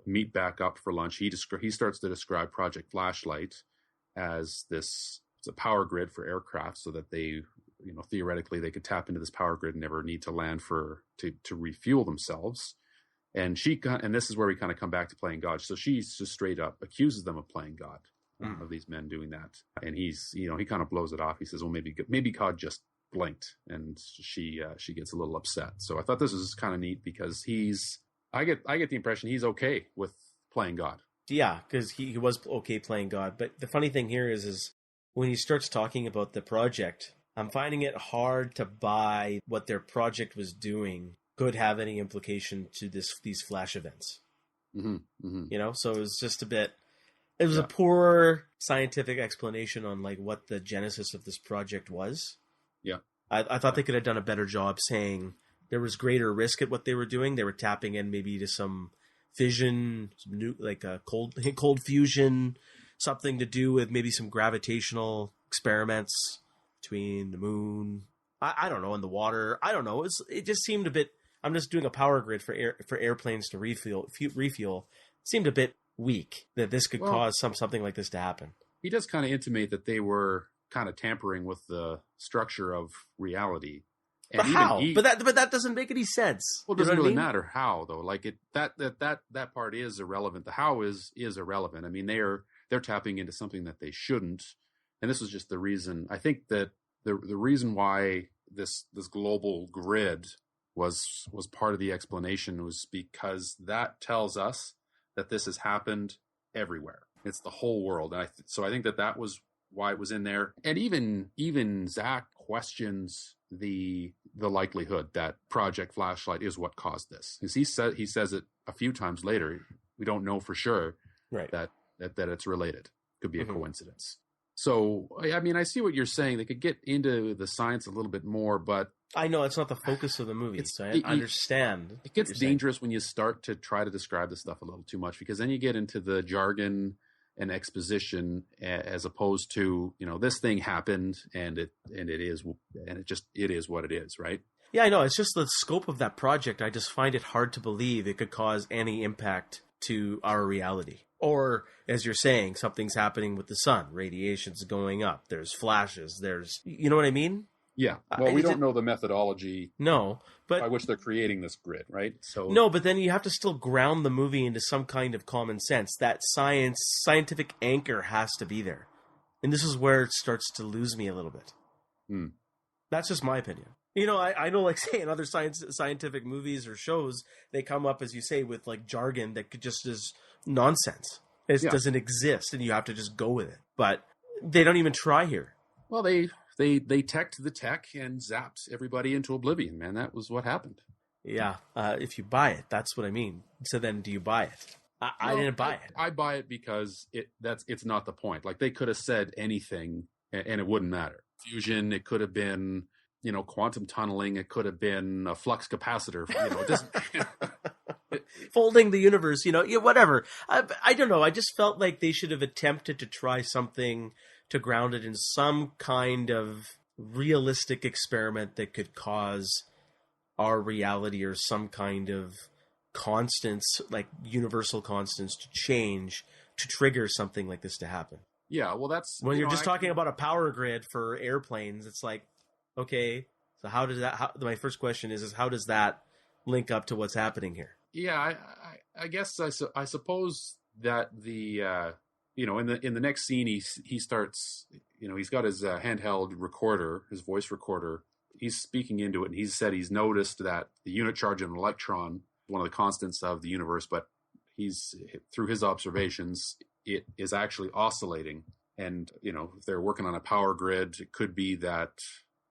meet back up for lunch. He starts to describe Project Flashlight as it's a power grid for aircraft, so that they, theoretically they could tap into this power grid and never need to land to refuel themselves. And this is where we kind of come back to playing God. So she's just straight up accuses them of playing God, of these men doing that. And he's, he kind of blows it off. He says, well, maybe God just blinked, and she gets a little upset. So I thought this was kind of neat because I get the impression he's okay with playing God. Yeah, because he was okay playing God. But the funny thing here is when he starts talking about the project, I'm finding it hard to buy what their project was doing could have any implication to these flash events. Mm-hmm, mm-hmm. You know, so it was just it was a poor scientific explanation on like what the genesis of this project was. Yeah. I thought they could have done a better job saying there was greater risk at what they were doing. They were tapping in maybe to some fission, some new, like a cold fusion, something to do with maybe some gravitational experiments between the moon. I don't know, in the water. I don't know. It just seemed a bit. I'm just doing a power grid for airplanes to refuel. It seemed a bit weak that this could cause something like this to happen. He does kind of intimate that they were kind of tampering with the structure of reality. And but how? But that doesn't make any sense. Well, it doesn't really matter how, though. Like that part is irrelevant. The how is irrelevant. I mean, they're tapping into something that they shouldn't, and this was just the reason. I think that the reason why this global grid was part of the explanation was because that tells us that this has happened everywhere. It's the whole world, and so I think that was why it was in there. And even Zach questions the likelihood that Project Flashlight is what caused this, because he says it a few times later. We don't know for sure, right, that it's related. Could be a coincidence. So I mean, I see what you're saying. They could get into the science a little bit more, but I know it's not the focus of the movie. So I understand. It gets dangerous when you start to try to describe the stuff a little too much, because then you get into the jargon and exposition, as opposed to, this thing happened and it is what it is, right? Yeah, I know. It's just the scope of that project. I just find it hard to believe it could cause any impact to our reality. Or, as you're saying, something's happening with the sun. Radiation's going up. There's flashes. You know what I mean? Yeah. Well, we don't know the methodology. No, but by which they're creating this grid, right? So no, but then you have to still ground the movie into some kind of common sense. That scientific anchor has to be there, and this is where it starts to lose me a little bit. That's just my opinion. I know, like, say, in other scientific movies or shows, they come up, as you say, with like jargon that just is nonsense. It doesn't exist, and you have to just go with it. But they don't even try here. Well, they teched the tech and zapped everybody into oblivion, man. That was what happened. Yeah, if you buy it, that's what I mean. So then, do you buy it? I didn't buy it. I buy it because it's not the point. Like, they could have said anything, and it wouldn't matter. Fusion, it could have been, quantum tunneling. It could have been a flux capacitor. It doesn't. Folding the universe, whatever. I don't know. I just felt like they should have attempted to try something to ground it in some kind of realistic experiment that could cause our reality or some kind of constants, like universal constants, to change to trigger something like this to happen. Yeah, well, that's... When you're just talking about a power grid for airplanes, it's like, okay, so how does that... my first question is how does that link up to what's happening here? Yeah, I guess I suppose that the... in the next scene, he starts, he's got his handheld recorder, his voice recorder. He's speaking into it, and he's noticed that the unit charge of an electron, one of the constants of the universe, but through his observations, it is actually oscillating. And, if they're working on a power grid, it could be that,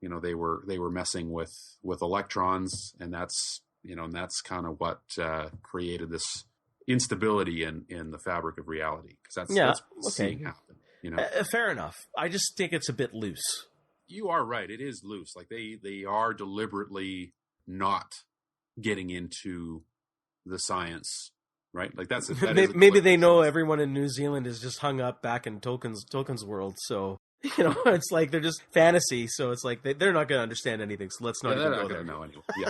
they were messing with electrons, and that's kind of what created this instability in the fabric of reality, because that's what's seeing happen. Fair enough. I just think it's a bit loose. You are right. It is loose. Like they are deliberately not getting into the science, right? Like maybe they know everyone in New Zealand is just hung up back in Tolkien's world, so it's like they're just fantasy. So it's like they're not going to understand anything. So let's not even go there. Know anyway. Yeah,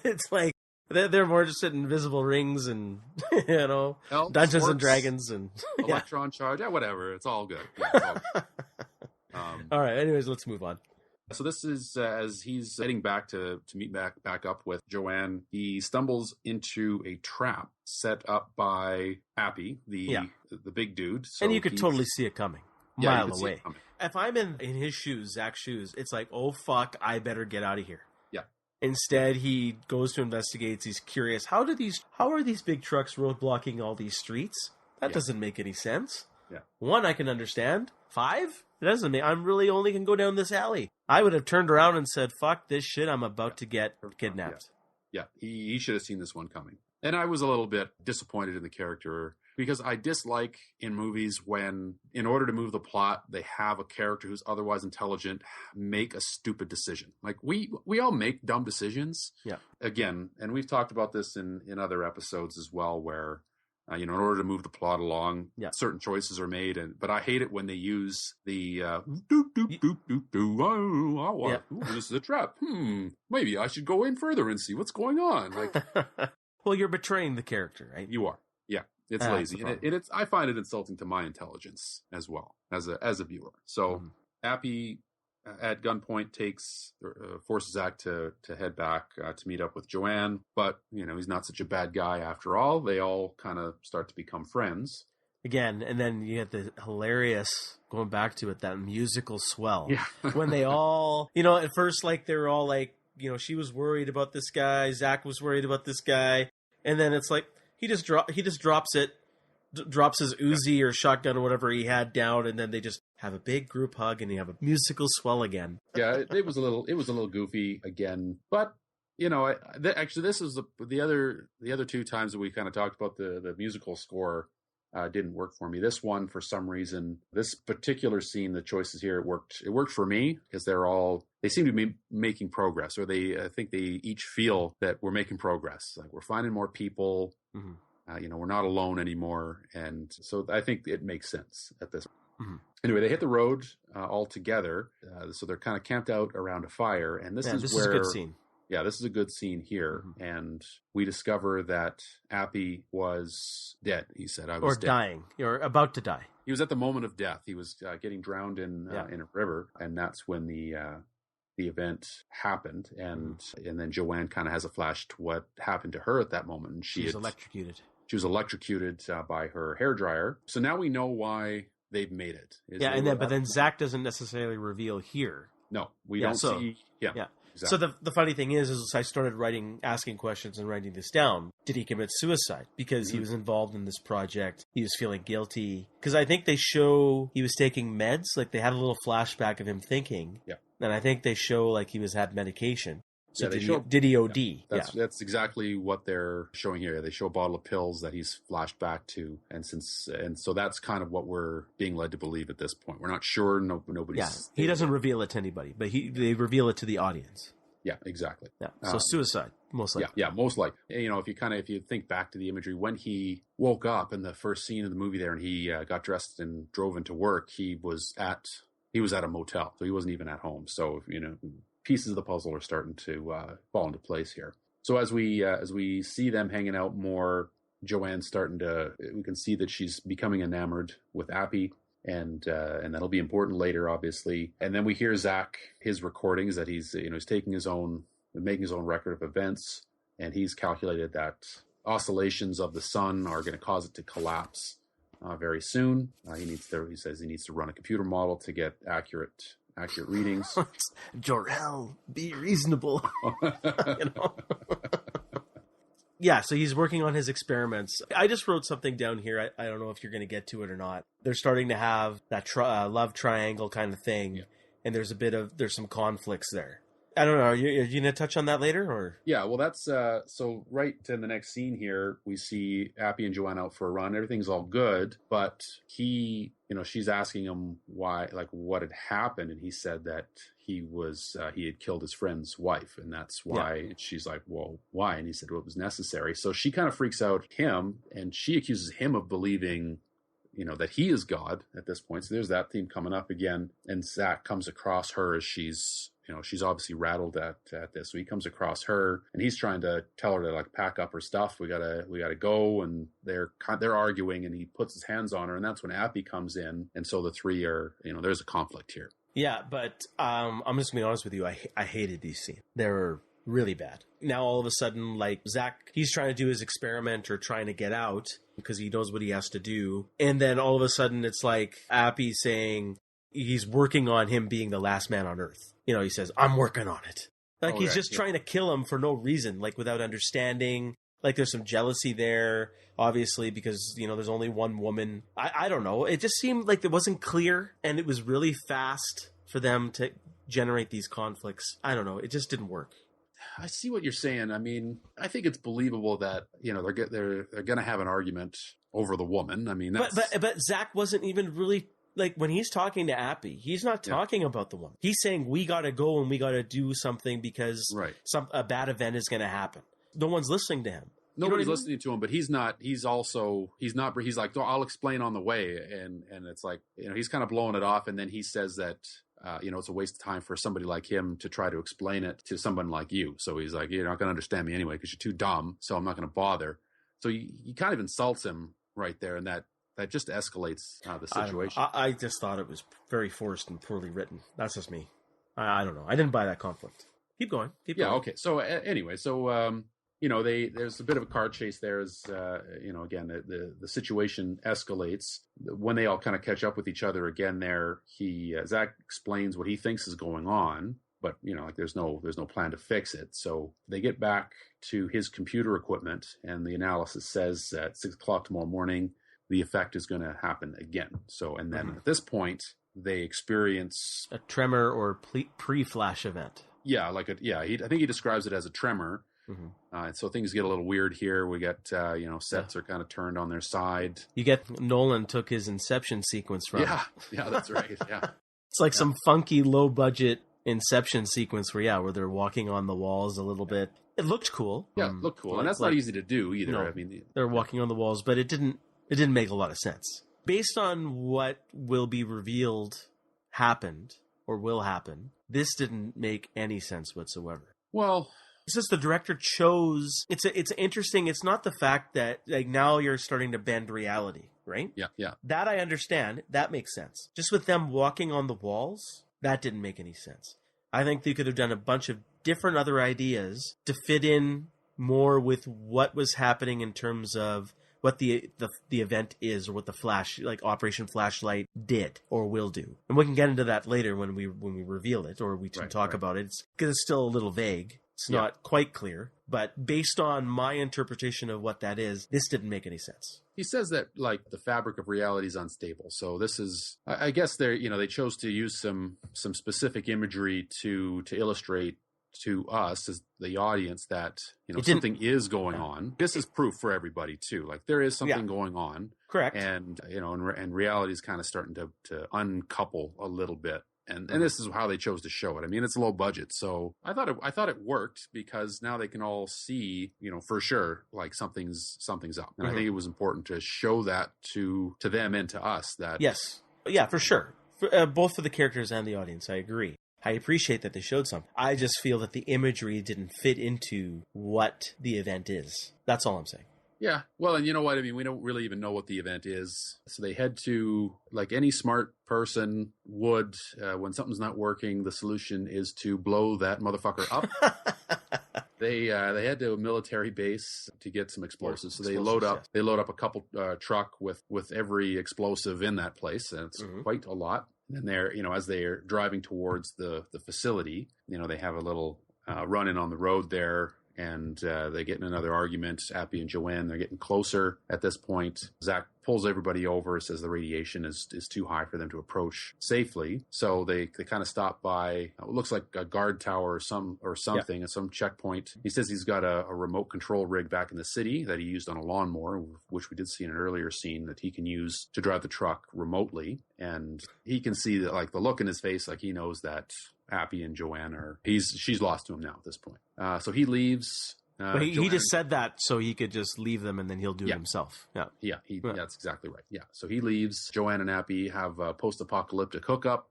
it's like. They're more interested in invisible rings and, Elves, Dungeons orcs, and Dragons and electron charge. Yeah, whatever. It's all good. Yeah, it's all good. All right. Anyways, let's move on. So this is as he's heading back to meet back up with Joanne. He stumbles into a trap set up by Appy, the big dude. So and you could totally see it coming. mile away. If I'm in his shoes, Zach's shoes, it's like, oh fuck, I better get out of here. Yeah. Instead, he goes to investigate. He's curious. How are these big trucks roadblocking all these streets? That doesn't make any sense. Yeah. 1, I can understand. 5, it doesn't make. I'm really only can go down this alley. I would have turned around and said, "Fuck this shit! I'm about to get kidnapped." Yeah. He should have seen this one coming. And I was a little bit disappointed in the character because I dislike in movies when, in order to move the plot, they have a character who's otherwise intelligent make a stupid decision. Like we all make dumb decisions. Yeah. Again, and we've talked about this in other episodes as well, where in order to move the plot along, certain choices are made. But I hate it when they use the doop doop doop doop doop. This is a trap. Maybe I should go in further and see what's going on. Like. Well, you're betraying the character, right? You are. Yeah. It's lazy. And I find it insulting to my intelligence as well, as a viewer. So Appy at gunpoint forces Zach to head back to meet up with Joanne. But, he's not such a bad guy after all. They all kind of start to become friends. Again, and then you get the hilarious, going back to it, that musical swell. Yeah. When they all, at first, like, they were all like, she was worried about this guy. Zach was worried about this guy. And then it's like, he just drops his Uzi or shotgun or whatever he had down. And then they just have a big group hug and you have a musical swell again. Yeah, it was a little goofy again. But, actually this is the other 2 times that we kind of talked about the musical score. Didn't work for me. This one, for some reason, this particular scene, the choices here, it worked for me because they seem to be making progress, or I think they each feel that we're making progress. Like we're finding more people, we're not alone anymore. And so I think it makes sense at this. Anyway, they hit the road all together. So they're kind of camped out around a fire. And this is where, a good scene. Yeah, this is a good scene here. And we discover that Appy was dead. He said, I was dead. Or dying, or about to die. He was at the moment of death. He was getting drowned in a river. And that's when the event happened. And then Joanne kind of has a flash to what happened to her at that moment. And she was electrocuted. She was electrocuted by her hairdryer. So now we know why they've made it. But then Zach doesn't necessarily reveal here. No, we don't see. Yeah. Exactly. So the funny thing is I started asking questions and writing this down. Did he commit suicide? Because he was involved in this project. He was feeling guilty. Because I think they show he was taking meds. Like they had a little flashback of him thinking. Yeah. And I think they show like he had medication. So did he OD? Yeah. That's exactly what they're showing here. They show a bottle of pills that he's flashed back to, and so that's kind of what we're being led to believe at this point. We're not sure. Nobody's. Yeah, he doesn't reveal it to anybody, but they reveal it to the audience. Yeah, exactly. Yeah, so suicide most likely. Yeah, most likely. If you think back to the imagery when he woke up in the first scene of the movie there, and he got dressed and drove into work, he was at a motel, so he wasn't even at home. So pieces of the puzzle are starting to fall into place here. So as we see them hanging out more, Joanne's we can see that she's becoming enamored with Appy, and that'll be important later, obviously. And then we hear Zach, his recordings that he's making his own record of events, and he's calculated that oscillations of the sun are going to cause it to collapse very soon. He says he needs to run a computer model to get accurate readings. Jor-El, be reasonable. Yeah, so he's working on his experiments. I just wrote something down here. I don't know if you're going to get to it or not. They're starting to have that love triangle kind of thing, and there's some conflicts there. I don't know. Are you going to touch on that later, or? Yeah, well, that's so right in the next scene here, we see Appy and Joanne out for a run. Everything's all good, but she's asking him why, like, what had happened, and he said that he had killed his friend's wife, and that's why. Yeah. And she's like, well, why? And he said, well, it was necessary. So she kind of freaks out him, and she accuses him of believing that he is God at this point. So there's that theme coming up again, and Zach comes across her as she's obviously rattled at this. So he comes across her, and he's trying to tell her to like pack up her stuff. We gotta go. And they're arguing, and he puts his hands on her, and that's when Appy comes in. And so the three are, there's a conflict here. Yeah, but I'm just gonna be honest with you. I hated these scenes. They were really bad. Now all of a sudden, like, Zach, he's trying to do his experiment or trying to get out because he knows what he has to do. And then all of a sudden it's like Appy saying he's working on him being the last man on Earth. You know, he says, I'm working on it. Like, he's just trying to kill him for no reason, like, without understanding. Like, there's some jealousy there, obviously, because, you know, there's only one woman. I don't know. It just seemed like it wasn't clear, and it was really fast for them to generate these conflicts. I don't know. It just didn't work. I see what you're saying. I mean, I think it's believable that, you know, they're going to have an argument over the woman. I mean, that's... But Zach wasn't even really... Like, when he's talking to Appy, he's not talking about the woman. He's saying, we got to go and we got to do something because a bad event is going to happen. No one's listening to him. Nobody's listening to him, but he's like, oh, I'll explain on the way. And it's like, you know, he's kind of blowing it off. And then he says that, you know, it's a waste of time for somebody like him to try to explain it to someone like you. So he's like, you're not going to understand me anyway, because you're too dumb. So I'm not going to bother. So he kind of insults him right there. And that just escalates the situation. I just thought it was very forced and poorly written. That's just me. I don't know. I didn't buy that conflict. Keep going. Yeah, okay. So anyway, you know, there's a bit of a car chase there as, you know, again, the situation escalates. When they all kind of catch up with each other again there, Zach explains what he thinks is going on, but, you know, like there's no plan to fix it. So they get back to his computer equipment, and the analysis says at 6 o'clock tomorrow morning, the effect is going to happen again. So, and then at this point, they experience a tremor or pre-flash event. Yeah, I think he describes it as a tremor. So things get a little weird here. We get, you know, sets are kind of turned on their side. You get Nolan took his Inception sequence from. Yeah, that's right. Yeah, it's like some funky low budget Inception sequence where they're walking on the walls a little bit. It looked cool. Yeah, it looked cool, and that's not easy to do either. No, I mean, they're walking on the walls, but it didn't make a lot of sense. Based on what will be revealed happened or will happen, this didn't make any sense whatsoever. Well, it's just the director chose... It's interesting. It's not the fact that, like, now you're starting to bend reality, right? Yeah. That I understand. That makes sense. Just with them walking on the walls, that didn't make any sense. I think they could have done a bunch of different other ideas to fit in more with what was happening in terms of what the event is, or what the Operation Flashlight did or will do. And we can get into that later when we reveal it, or we can talk about it. It's because it's still a little vague. It's not quite clear, but based on my interpretation of what that is, this didn't make any sense. He says that, like, the fabric of reality is unstable. So this is, I guess they chose to use some specific imagery to illustrate to us as the audience that, you know, something is going on. This is proof for everybody too. Like, there is something going on. Correct. And, you know, and reality is kind of starting to uncouple a little bit. And this is how they chose to show it. I mean, it's low budget, so I thought it worked because now they can all see, you know, for sure, like something's up. And I think it was important to show that to them and to us that for sure, both for the characters and the audience. I agree. I appreciate that they showed some. I just feel that the imagery didn't fit into what the event is. That's all I'm saying. Yeah, well, and you know what? I mean, we don't really even know what the event is. So they head to, like any smart person would, when something's not working, the solution is to blow that motherfucker up. They head to a military base to get some explosives. So they load up a couple truck with every explosive in that place, and it's quite a lot. And they're, you know, as they're driving towards the facility, you know, they have a little run in on the road there. And they get in another argument. Appy and Joanne, they're getting closer at this point. Zach pulls everybody over, says the radiation is too high for them to approach safely. So they kind of stop by what looks like a guard tower or something at some checkpoint. He says he's got a remote control rig back in the city that he used on a lawnmower, which we did see in an earlier scene, that he can use to drive the truck remotely. And he can see that, like, the look in his face, like he knows that Appy and Joanne she's lost to him now at this point. So he leaves. But he just said that so he could just leave them and then he'll do it himself. Yeah. That's exactly right. Yeah. So he leaves. Joanne and Appy have a post-apocalyptic hookup.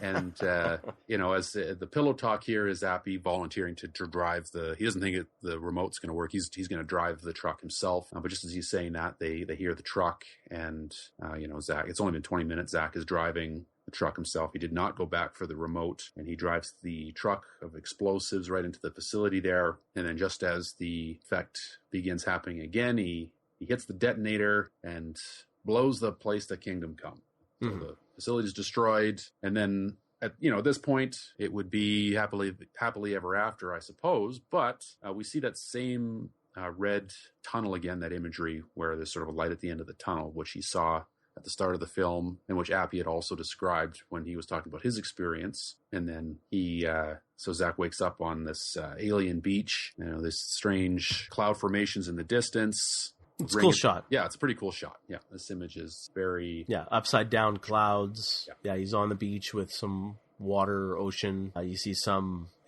And, you know, as the pillow talk here is Appy volunteering to drive he doesn't think the remote's going to work. He's going to drive the truck himself. But just as he's saying that, they hear the truck and, you know, Zach, it's only been 20 minutes. Zach is driving the truck himself. He did not go back for the remote, and he drives the truck of explosives right into the facility there. And then just as the effect begins happening again, he hits the detonator and blows the place to kingdom come. So the facility is destroyed, and then at this point, it would be happily ever after, I suppose. But we see that same red tunnel again, that imagery where there's sort of a light at the end of the tunnel, which he saw at the start of the film, and which Appy had also described when he was talking about his experience. And then so Zach wakes up on this alien beach, this strange cloud formations in the distance. It's a cool shot. Yeah, it's a pretty cool shot. Yeah, this image is very... Yeah, upside down clouds. Yeah, he's on the beach with some water or ocean. You see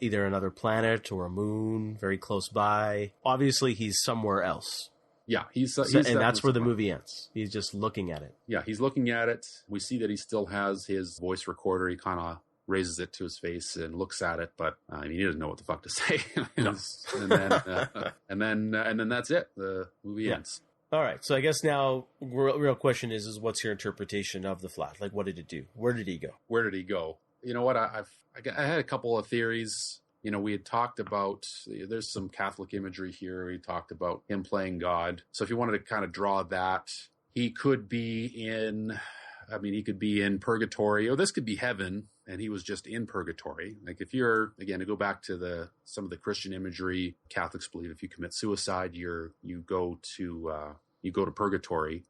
either another planet or a moon very close by. Obviously, he's somewhere else. Yeah, and that's where the movie ends. He's just looking at it. Yeah, he's looking at it. We see that he still has his voice recorder. He kind of raises it to his face and looks at it, but he doesn't know what the fuck to say. No. and then that's it. The movie ends. All right. So I guess now real question is what's your interpretation of the flat? Like, what did it do? Where did he go? Where did he go? You know what? I had a couple of theories. We had talked about, there's some Catholic imagery here. We talked about him playing God. So if you wanted to kind of draw that, he could be in purgatory, or this could be heaven, and he was just in purgatory. Like if you're, again, to go back to some of the Christian imagery, Catholics believe if you commit suicide, you go to purgatory.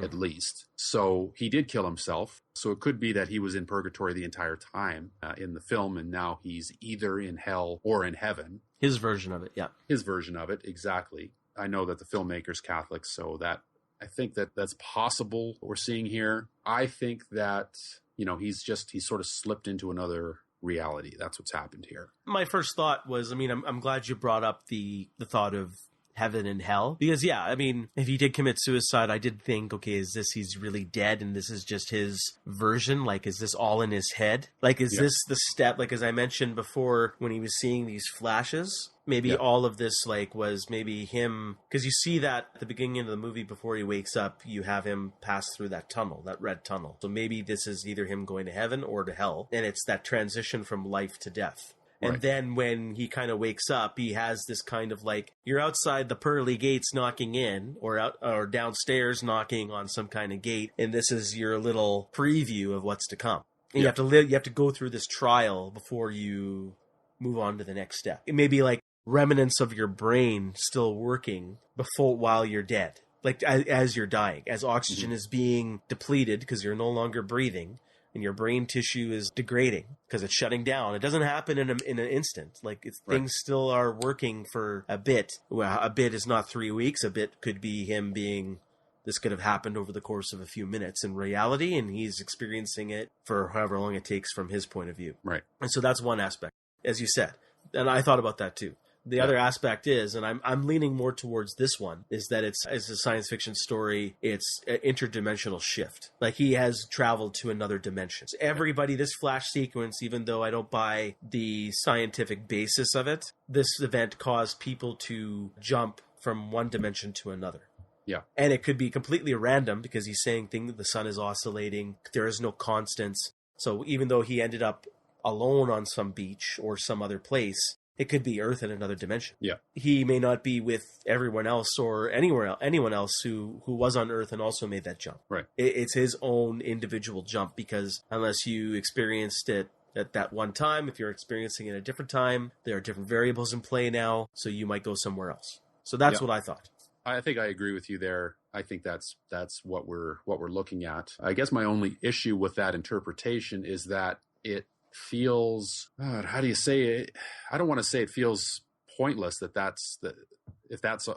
At least. So he did kill himself. So it could be that he was in purgatory the entire time in the film, and now he's either in hell or in heaven. His version of it, yeah. His version of it, exactly. I know that the filmmaker's Catholic, so that I think that's possible what we're seeing here. I think that, he's sort of slipped into another reality. That's what's happened here. My first thought was, I'm glad you brought up the thought of heaven and hell, because if he did commit suicide, I did think, okay, is this he's really dead and this is just his version? Like, is this all in his head? Like, is this the step, like as I mentioned before when he was seeing these flashes, maybe all of this was maybe him, because you see that at the beginning of the movie before he wakes up, you have him pass through that tunnel, that red tunnel. So maybe this is either him going to heaven or to hell, and it's that transition from life to death. And then when he kind of wakes up, he has this kind of you're outside the pearly gates knocking in, or downstairs knocking on some kind of gate, and this is your little preview of what's to come. And you have to go through this trial before you move on to the next step. It may be remnants of your brain still working while you're dead, as you're dying, as oxygen is being depleted because you're no longer breathing. And your brain tissue is degrading because it's shutting down. It doesn't happen in an instant. Things still are working for a bit. Well, a bit is not 3 weeks. A bit could be him being, this could have happened over the course of a few minutes in reality, and he's experiencing it for however long it takes from his point of view. Right. And so that's one aspect, as you said. And I thought about that too. The other aspect is, and I'm leaning more towards this one, is that it's a science fiction story. It's an interdimensional shift. He has traveled to another dimension. So this flash sequence, even though I don't buy the scientific basis of it, this event caused people to jump from one dimension to another. Yeah. And it could be completely random because he's saying the sun is oscillating. There is no constants. So even though he ended up alone on some beach or some other place, it could be Earth in another dimension. Yeah. He may not be with everyone else or anyone else who was on Earth and also made that jump. Right. It's his own individual jump, because unless you experienced it at that one time, if you're experiencing it at a different time, there are different variables in play now, so you might go somewhere else. So that's what I thought. I think I agree with you there. I think that's what we're looking at. I guess my only issue with that interpretation is that it feels, how do you say it? I don't want to say it feels pointless if that's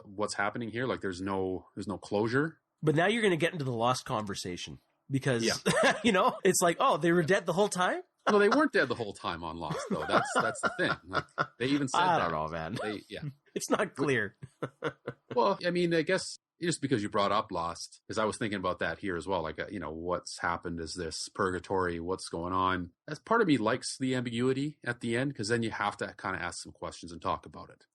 what's happening here. There's no closure. But now you're going to get into the Lost conversation because it's they were dead the whole time. No, they weren't dead the whole time on Lost, though. That's the thing. They even said that. I don't know, man. It's not clear. Well, I guess just because you brought up Lost, because I was thinking about that here as well. What's happened? Is this purgatory? What's going on? As part of me likes the ambiguity at the end, because then you have to kind of ask some questions and talk about it.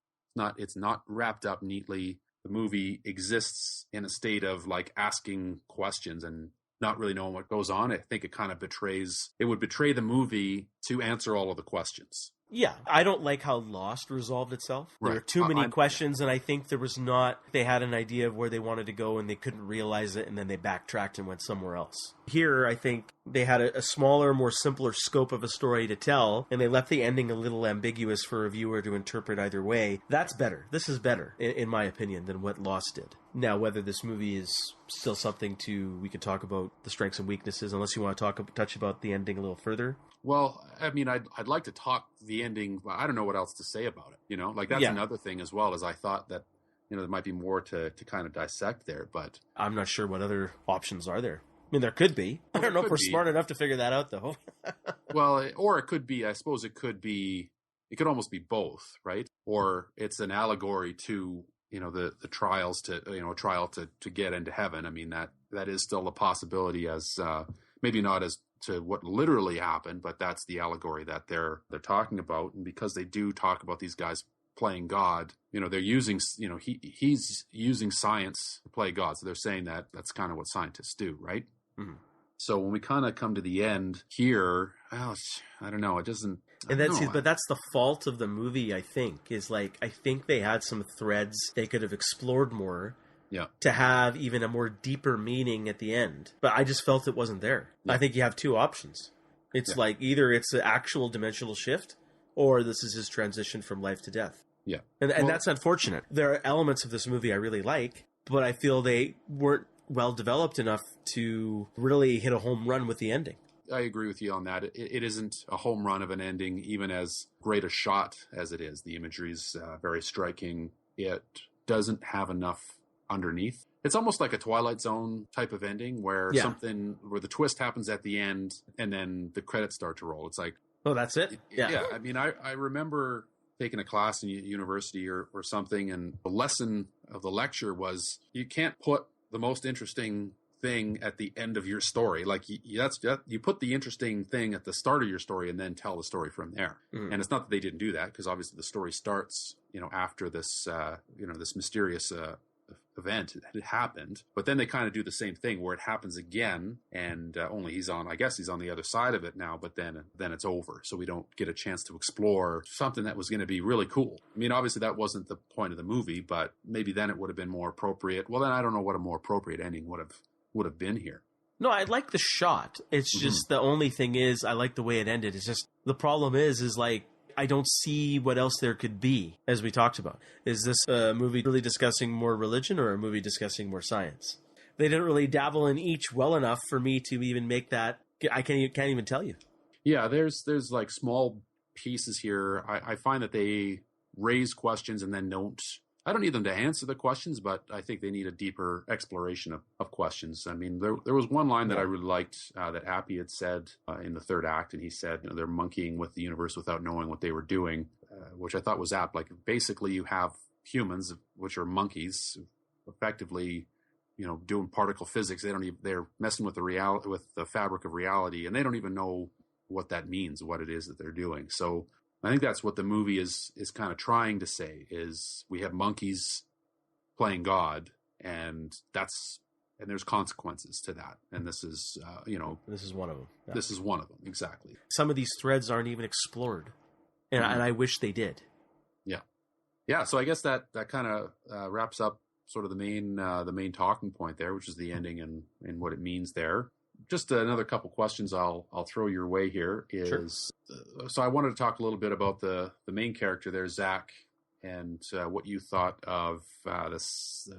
It's not wrapped up neatly. The movie exists in a state of asking questions and not really knowing what goes on. I think it kind of would betray the movie to answer all of the questions. Yeah, I don't like how Lost resolved itself. There Right. were too many questions, and I think they had an idea of where they wanted to go, and they couldn't realize it, and then they backtracked and went somewhere else. Here, I think they had a smaller, more simpler scope of a story to tell, and they left the ending a little ambiguous for a viewer to interpret either way. That's better. This is better, in my opinion, than what Lost did. Now, whether this movie is still something we can talk about the strengths and weaknesses, unless you want to touch about the ending a little further. Well, I mean, I'd like to talk the ending. I don't know what else to say about it. You know, like that's another thing as well, as I thought that, you know, there might be more to kind of dissect there, but I'm not sure what other options are there. I mean, there could be. I don't know if we're smart enough to figure that out, though. Well, or it could be, I suppose it could almost be both, right? Or it's an allegory to, you know, the trials to, you know, a trial to get into heaven. I mean, that is still a possibility, as maybe not as to what literally happened, but that's the allegory that they're talking about. And because they do talk about these guys playing God, you know, they're using, you know, he's using science to play God. So they're saying that that's kind of what scientists do, right? Mm-hmm. So when we kind of come to the end here, I don't know, it doesn't. And but that's the fault of the movie, I think, is like, I think they had some threads they could have explored more. Yeah. To have even a more deeper meaning at the end. But I just felt it wasn't there. Yeah. I think you have two options. It's like either it's an actual dimensional shift, or this is his transition from life to death. Yeah. And that's unfortunate. There are elements of this movie I really like, but I feel they weren't well developed enough to really hit a home run with the ending. I agree with you on that. It isn't a home run of an ending, even as great a shot as it is. The imagery is very striking. It doesn't have enough underneath. It's almost like a Twilight Zone type of ending where where the twist happens at the end and then the credits start to roll. It's like, oh, that's it? Yeah. I mean, I remember taking a class in university or something, and the lesson of the lecture was you can't put the most interesting thing at the end of your story. Like you put the interesting thing at the start of your story and then tell the story from there. Mm. And it's not that they didn't do that, because obviously the story starts, you know, after this, you know, this mysterious event had happened, but then they kind of do the same thing where it happens again, and only he's on the other side of it now, but then it's over, so we don't get a chance to explore something that was going to be really cool. I mean, obviously that wasn't the point of the movie, but maybe then it would have been more appropriate. Well, then I don't know what a more appropriate ending would have been here. No, I like the shot. It's just the only thing is I like the way it ended. It's just the problem is like I don't see what else there could be, as we talked about. Is this a movie really discussing more religion or a movie discussing more science? They didn't really dabble in each well enough for me to even make that. I can't even tell you. Yeah, there's like small pieces here. I find that they raise questions and then don't. I don't need them to answer the questions, but I think they need a deeper exploration of questions. I mean, there was one line that I really liked that Appy had said in the third act, and he said, you know, they're monkeying with the universe without knowing what they were doing, which I thought was apt. Like, basically, you have humans, which are monkeys, effectively, you know, doing particle physics. They're messing with the fabric of reality, and they don't even know what that means, what it is that they're doing. So I think that's what the movie is kind of trying to say, is we have monkeys playing God, and there's consequences to that. And this is, you know, this is one of them. Yeah. This is one of them. Exactly. Some of these threads aren't even explored, and I wish they did. Yeah. Yeah. So I guess that kind of wraps up sort of the main talking point there, which is the ending and what it means there. Just another couple questions I'll throw your way here is, sure. So I wanted to talk a little bit about the main character there, Zach, and what you thought of this.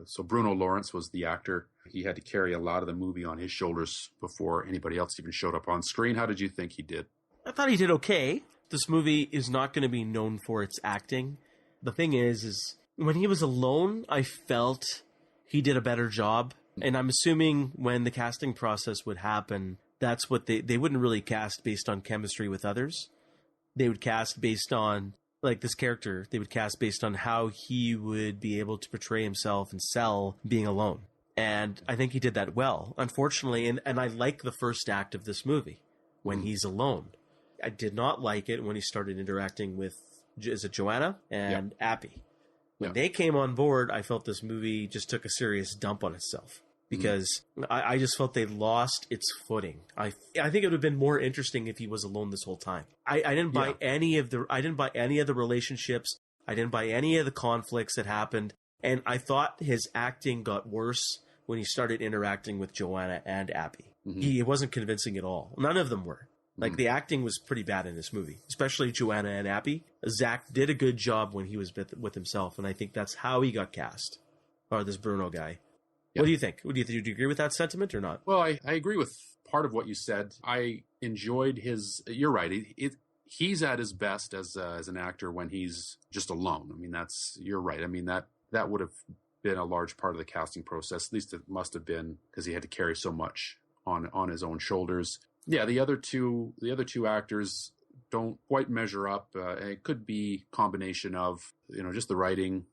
So Bruno Lawrence was the actor. He had to carry a lot of the movie on his shoulders before anybody else even showed up on screen. How did you think he did? I thought he did okay. This movie is not going to be known for its acting. The thing is when he was alone, I felt he did a better job. And I'm assuming when the casting process would happen, that's what they wouldn't really cast based on chemistry with others. They would cast based on, like this character, they would cast based on how he would be able to portray himself and sell being alone. And I think he did that well, unfortunately. And I like the first act of this movie when he's alone. I did not like it when he started interacting with, is it Joanna and Appy? When they came on board, I felt this movie just took a serious dump on itself. because I just felt they lost its footing. I think it would have been more interesting if he was alone this whole time. I didn't buy any of the relationships. I didn't buy any of the conflicts that happened, and I thought his acting got worse when he started interacting with Joanna and Abby. He wasn't convincing at all. None of them were. Like, the acting was pretty bad in this movie, especially Joanna and Abby. Zach did a good job when he was with himself, and I think that's how he got cast. Or this Bruno guy. Yeah. What do you think? Do you agree with that sentiment or not? Well, I agree with part of what you said. I enjoyed his... You're right. He's at his best as an actor when he's just alone. I mean, you're right. I mean, that would have been a large part of the casting process. At least it must have been, because he had to carry so much on his own shoulders. Yeah, the other two actors don't quite measure up. It could be a combination of just the writing,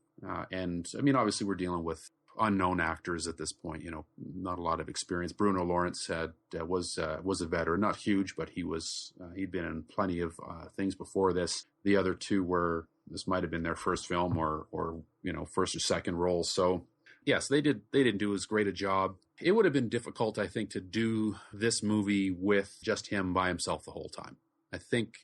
and I mean, obviously we're dealing with unknown actors at this point. Not a lot of experience. Bruno Lawrence was a veteran, not huge, but he'd been in plenty of things before this. The other two this might have been their first film or first or second role. So yes, they didn't do as great a job. It would have been difficult, I think, to do this movie with just him by himself the whole time. I think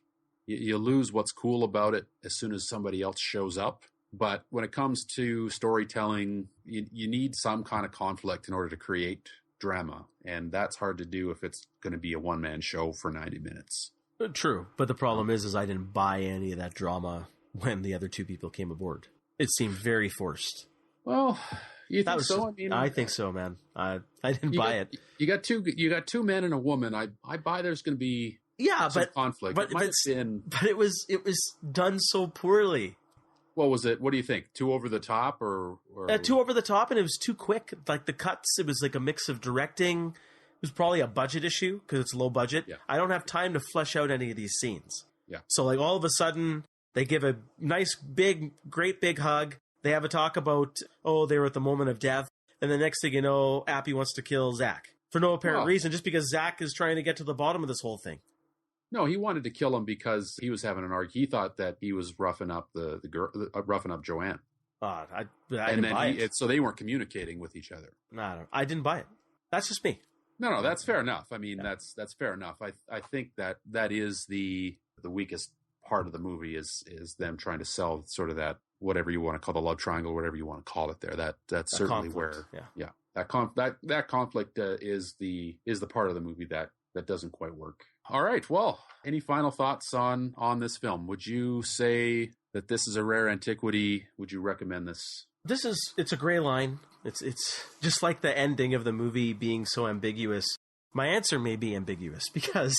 you lose what's cool about it as soon as somebody else shows up. But when it comes to storytelling, you need some kind of conflict in order to create drama. And that's hard to do if it's going to be a one-man show for 90 minutes. True. But the problem is I didn't buy any of that drama when the other two people came aboard. It seemed very forced. Well... You think so? I mean, I think so, man. I didn't buy it. You got two men and a woman. I buy there's going to be some conflict. But it was done so poorly. What was it? What do you think? Too over the top or too over the top, and it was too quick. Like the cuts, it was like a mix of directing. It was probably a budget issue because it's low budget. Yeah. I don't have time to flesh out any of these scenes. Yeah. So like all of a sudden they give a nice great big hug. They have a talk about, they were at the moment of death. And the next thing you know, Appy wants to kill Zach. For no apparent reason, just because Zach is trying to get to the bottom of this whole thing. No, he wanted to kill him because he was having an argument. He thought that he was roughing up the girl, roughing up Joanne. I didn't buy it. So they weren't communicating with each other. No, I didn't buy it. That's just me. No, that's fair enough. I mean, that's fair enough. I think that is the weakest part of the movie is them trying to sell sort of that, whatever you want to call the love triangle, whatever you want to call it there. That's certainly conflict, where, that conflict is the part of the movie that doesn't quite work. All right. Well, any final thoughts on this film? Would you say that this is a rare antiquity? Would you recommend this? It's a gray line. It's just like the ending of the movie being so ambiguous. My answer may be ambiguous because,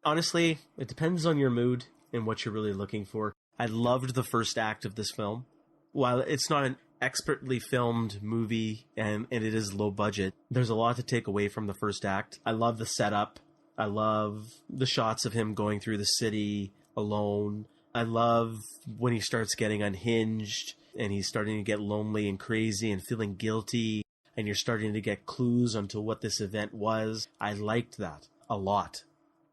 honestly, it depends on your mood and what you're really looking for. I loved the first act of this film. While it's not an expertly filmed movie and it is low budget, there's a lot to take away from the first act. I love the setup. I love the shots of him going through the city alone. I love when he starts getting unhinged and he's starting to get lonely and crazy and feeling guilty, and you're starting to get clues onto what this event was. I liked that a lot.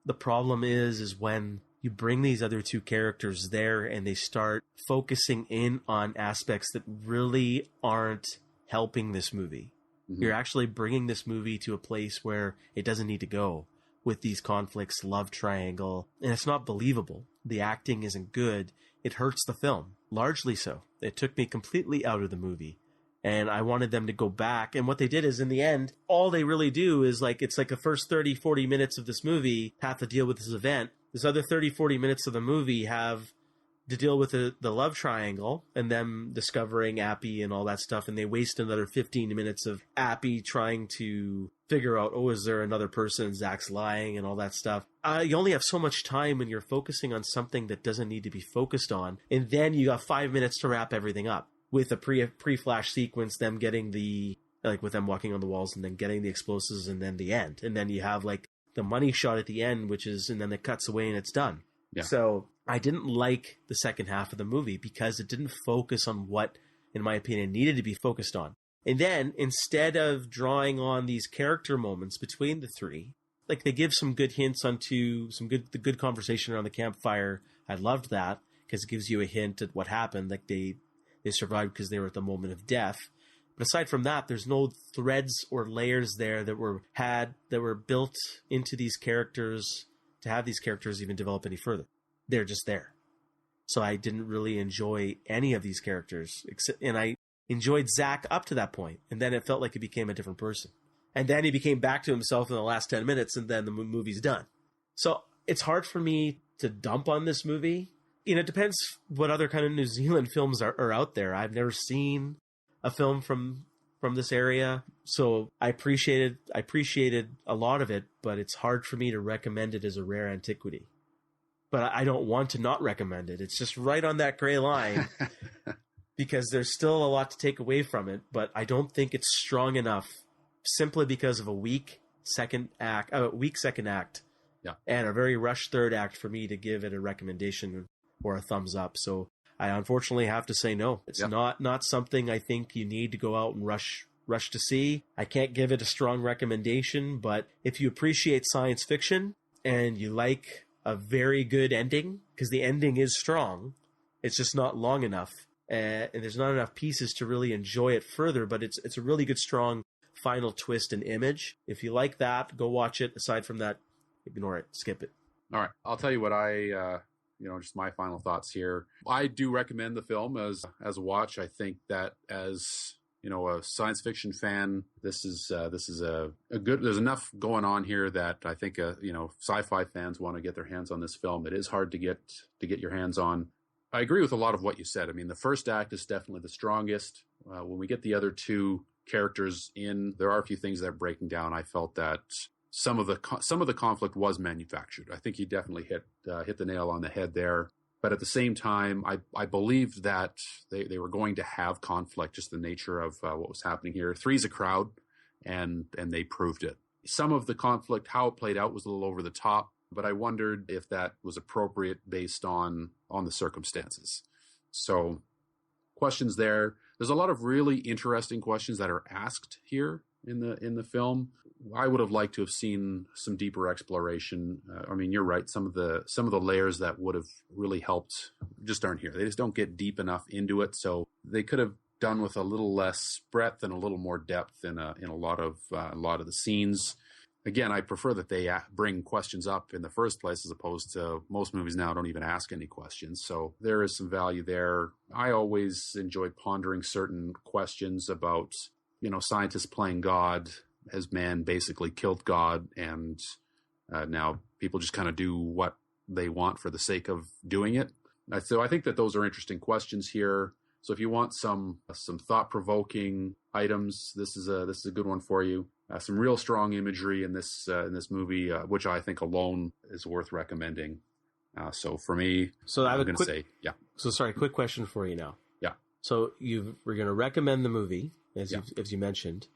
The problem is when you bring these other two characters there and they start focusing in on aspects that really aren't helping this movie. Mm-hmm. You're actually bringing this movie to a place where it doesn't need to go with these conflicts, love triangle, and it's not believable. The acting isn't good. It hurts the film, largely so. It took me completely out of the movie. And I wanted them to go back. And what they did is, in the end, all they really do is it's like the first 30, 40 minutes of this movie have to deal with this event. This other 30, 40 minutes of the movie have to deal with the love triangle and them discovering Appy and all that stuff. And they waste another 15 minutes of Appy trying to figure out, is there another person? Zach's lying and all that stuff. You only have so much time when you're focusing on something that doesn't need to be focused on. And then you got 5 minutes to wrap everything up. With a pre-flash sequence, them getting with them walking on the walls and then getting the explosives and then the end. And then you have the money shot at the end, and then it cuts away and it's done. Yeah. So I didn't like the second half of the movie because it didn't focus on what, in my opinion, needed to be focused on. And then instead of drawing on these character moments between the three, they give some good hints onto the good conversation around the campfire. I loved that because it gives you a hint at what happened. They survived because they were at the moment of death. But aside from that, there's no threads or layers there that were built into these characters to have these characters even develop any further. They're just there. So I didn't really enjoy any of these characters, and I enjoyed Zach up to that point, and then it felt like he became a different person. And then he became back to himself in the last 10 minutes, and then the movie's done. So it's hard for me to dump on this movie. It depends what other kind of New Zealand films are out there. I've never seen a film from this area, so I appreciated a lot of it, but it's hard for me to recommend it as a rare antiquity. But I don't want to not recommend it. It's just right on that gray line because there's still a lot to take away from it, but I don't think it's strong enough simply because of a weak second act, yeah, and a very rushed third act for me to give it a recommendation or a thumbs up. So I unfortunately have to say no. It's not something I think you need to go out and rush to see. I can't give it a strong recommendation, but if you appreciate science fiction and you like a very good ending, because the ending is strong, it's just not long enough, and there's not enough pieces to really enjoy it further, but it's a really good, strong final twist and image. If you like that, go watch it. Aside from that, ignore it, skip it. All right, I'll tell you what just my final thoughts here. I do recommend the film as a watch. I think that as a science fiction fan, this is a good. There's enough going on here that I think sci-fi fans want to get their hands on this film. It is hard to get your hands on. I agree with a lot of what you said. I mean, the first act is definitely the strongest. When we get the other two characters in, there are a few things that are breaking down. I felt that some of the conflict was manufactured. I think you definitely hit the nail on the head there. But at the same time, I believed that they were going to have conflict, just the nature of what was happening here. Three's a crowd, and they proved it. Some of the conflict, how it played out, was a little over the top, but I wondered if that was appropriate based on the circumstances. So questions there. There's a lot of really interesting questions that are asked here in the film. I would have liked to have seen some deeper exploration. I mean, you're right. Some of the layers that would have really helped just aren't here. They just don't get deep enough into it. So they could have done with a little less breadth and a little more depth in a lot of the scenes. Again, I prefer that they bring questions up in the first place as opposed to most movies now don't even ask any questions. So there is some value there. I always enjoy pondering certain questions about, scientists playing God. Has man basically killed God, and now people just kind of do what they want for the sake of doing it? So I think that those are interesting questions here. So if you want some thought-provoking items, this is a good one for you. Some real strong imagery in this movie, which I think alone is worth recommending. So for me, I'm going to say, yeah. So sorry, quick question for you now. Yeah. So we're going to recommend the movie, as you mentioned.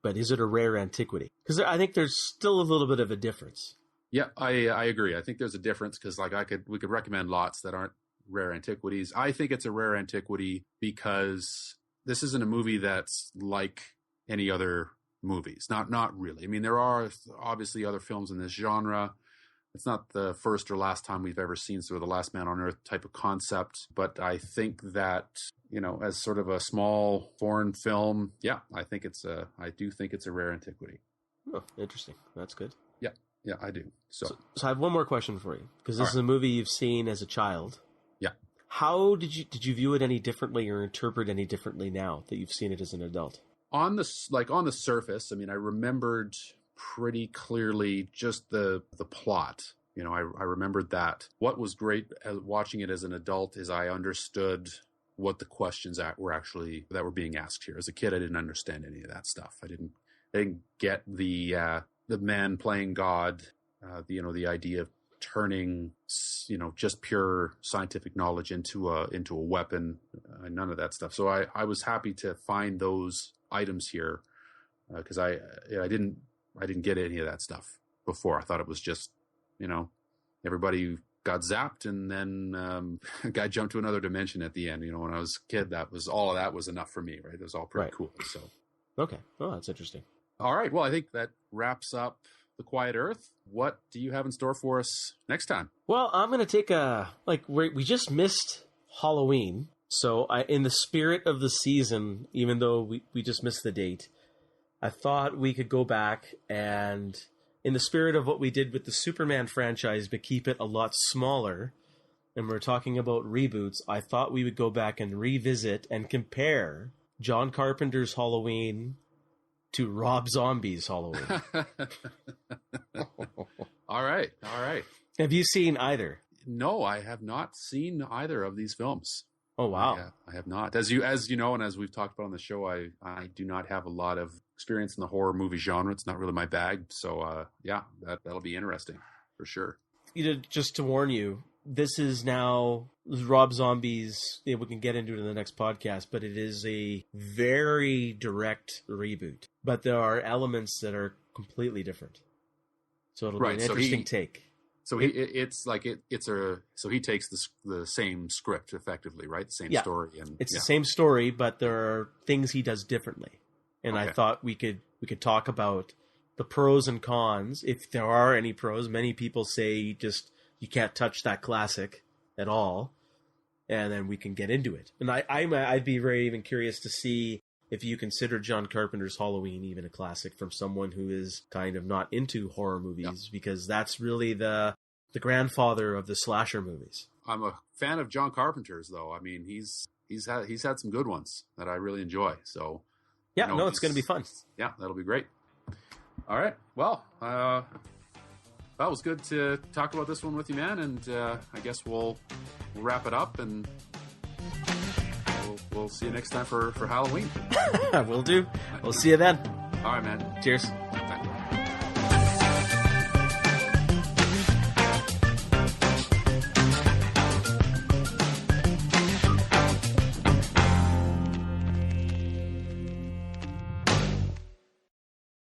But is it a rare antiquity? Because I think there's still a little bit of a difference. Yeah, I agree. I think there's a difference because we could recommend lots that aren't rare antiquities. I think it's a rare antiquity because this isn't a movie that's like any other movies. Not really. I mean, there are obviously other films in this genre. It's not the first or last time we've ever seen sort of the Last Man on Earth type of concept. But I think that, as sort of a small foreign film, yeah, I do think it's a rare antiquity. Oh, interesting. That's good. Yeah, I do. So I have one more question for you, because this is a movie you've seen as a child. Yeah. How did you view it any differently or interpret any differently now that you've seen it as an adult? On the surface, I mean, I remembered pretty clearly just the plot. I remembered that. What was great watching it as an adult is I understood what the questions that were being asked here. As a kid, I didn't understand any of that stuff. I didn't get the man playing God, the idea of turning, just pure scientific knowledge into a weapon. None of that stuff. So I was happy to find those items here because I didn't get any of that stuff before. I thought it was just, everybody got zapped and then a guy jumped to another dimension at the end. When I was a kid, all of that was enough for me, right? It was all pretty cool. So, okay. Oh, that's interesting. All right. Well, I think that wraps up The Quiet Earth. What do you have in store for us next time? Well, I'm going to take we just missed Halloween. So in the spirit of the season, even though we just missed the date, I thought we could go back and, in the spirit of what we did with the Superman franchise, but keep it a lot smaller, and we're talking about reboots, I thought we would go back and revisit and compare John Carpenter's Halloween to Rob Zombie's Halloween. All right. Have you seen either? No, I have not seen either of these films. Oh, wow. I have not. As you know, and as we've talked about on the show, I do not have a lot of experience in the horror movie genre. It's not really my bag. So, that'll be interesting for sure. Just to warn you, this is now Rob Zombie's, we can get into it in the next podcast, but it is a very direct reboot. But there are elements that are completely different. So it'll be an interesting take. So he takes the same script effectively, right? The same story, and it's the same story, but there are things he does differently. And I thought we could talk about the pros and cons, if there are any pros. Many people say you can't touch that classic at all, and then we can get into it. And I'd be very even curious to see if you consider John Carpenter's Halloween even a classic from someone who is kind of not into horror movies, because that's really the grandfather of the slasher movies. I'm a fan of John Carpenter's, though. I mean, he's had some good ones that I really enjoy. So it's going to be fun. Yeah, that'll be great. All right. Well, that was good to talk about this one with you, man. And I guess we'll wrap it up, and we'll see you next time for Halloween. Will do. We'll see you then. All right, man. Cheers.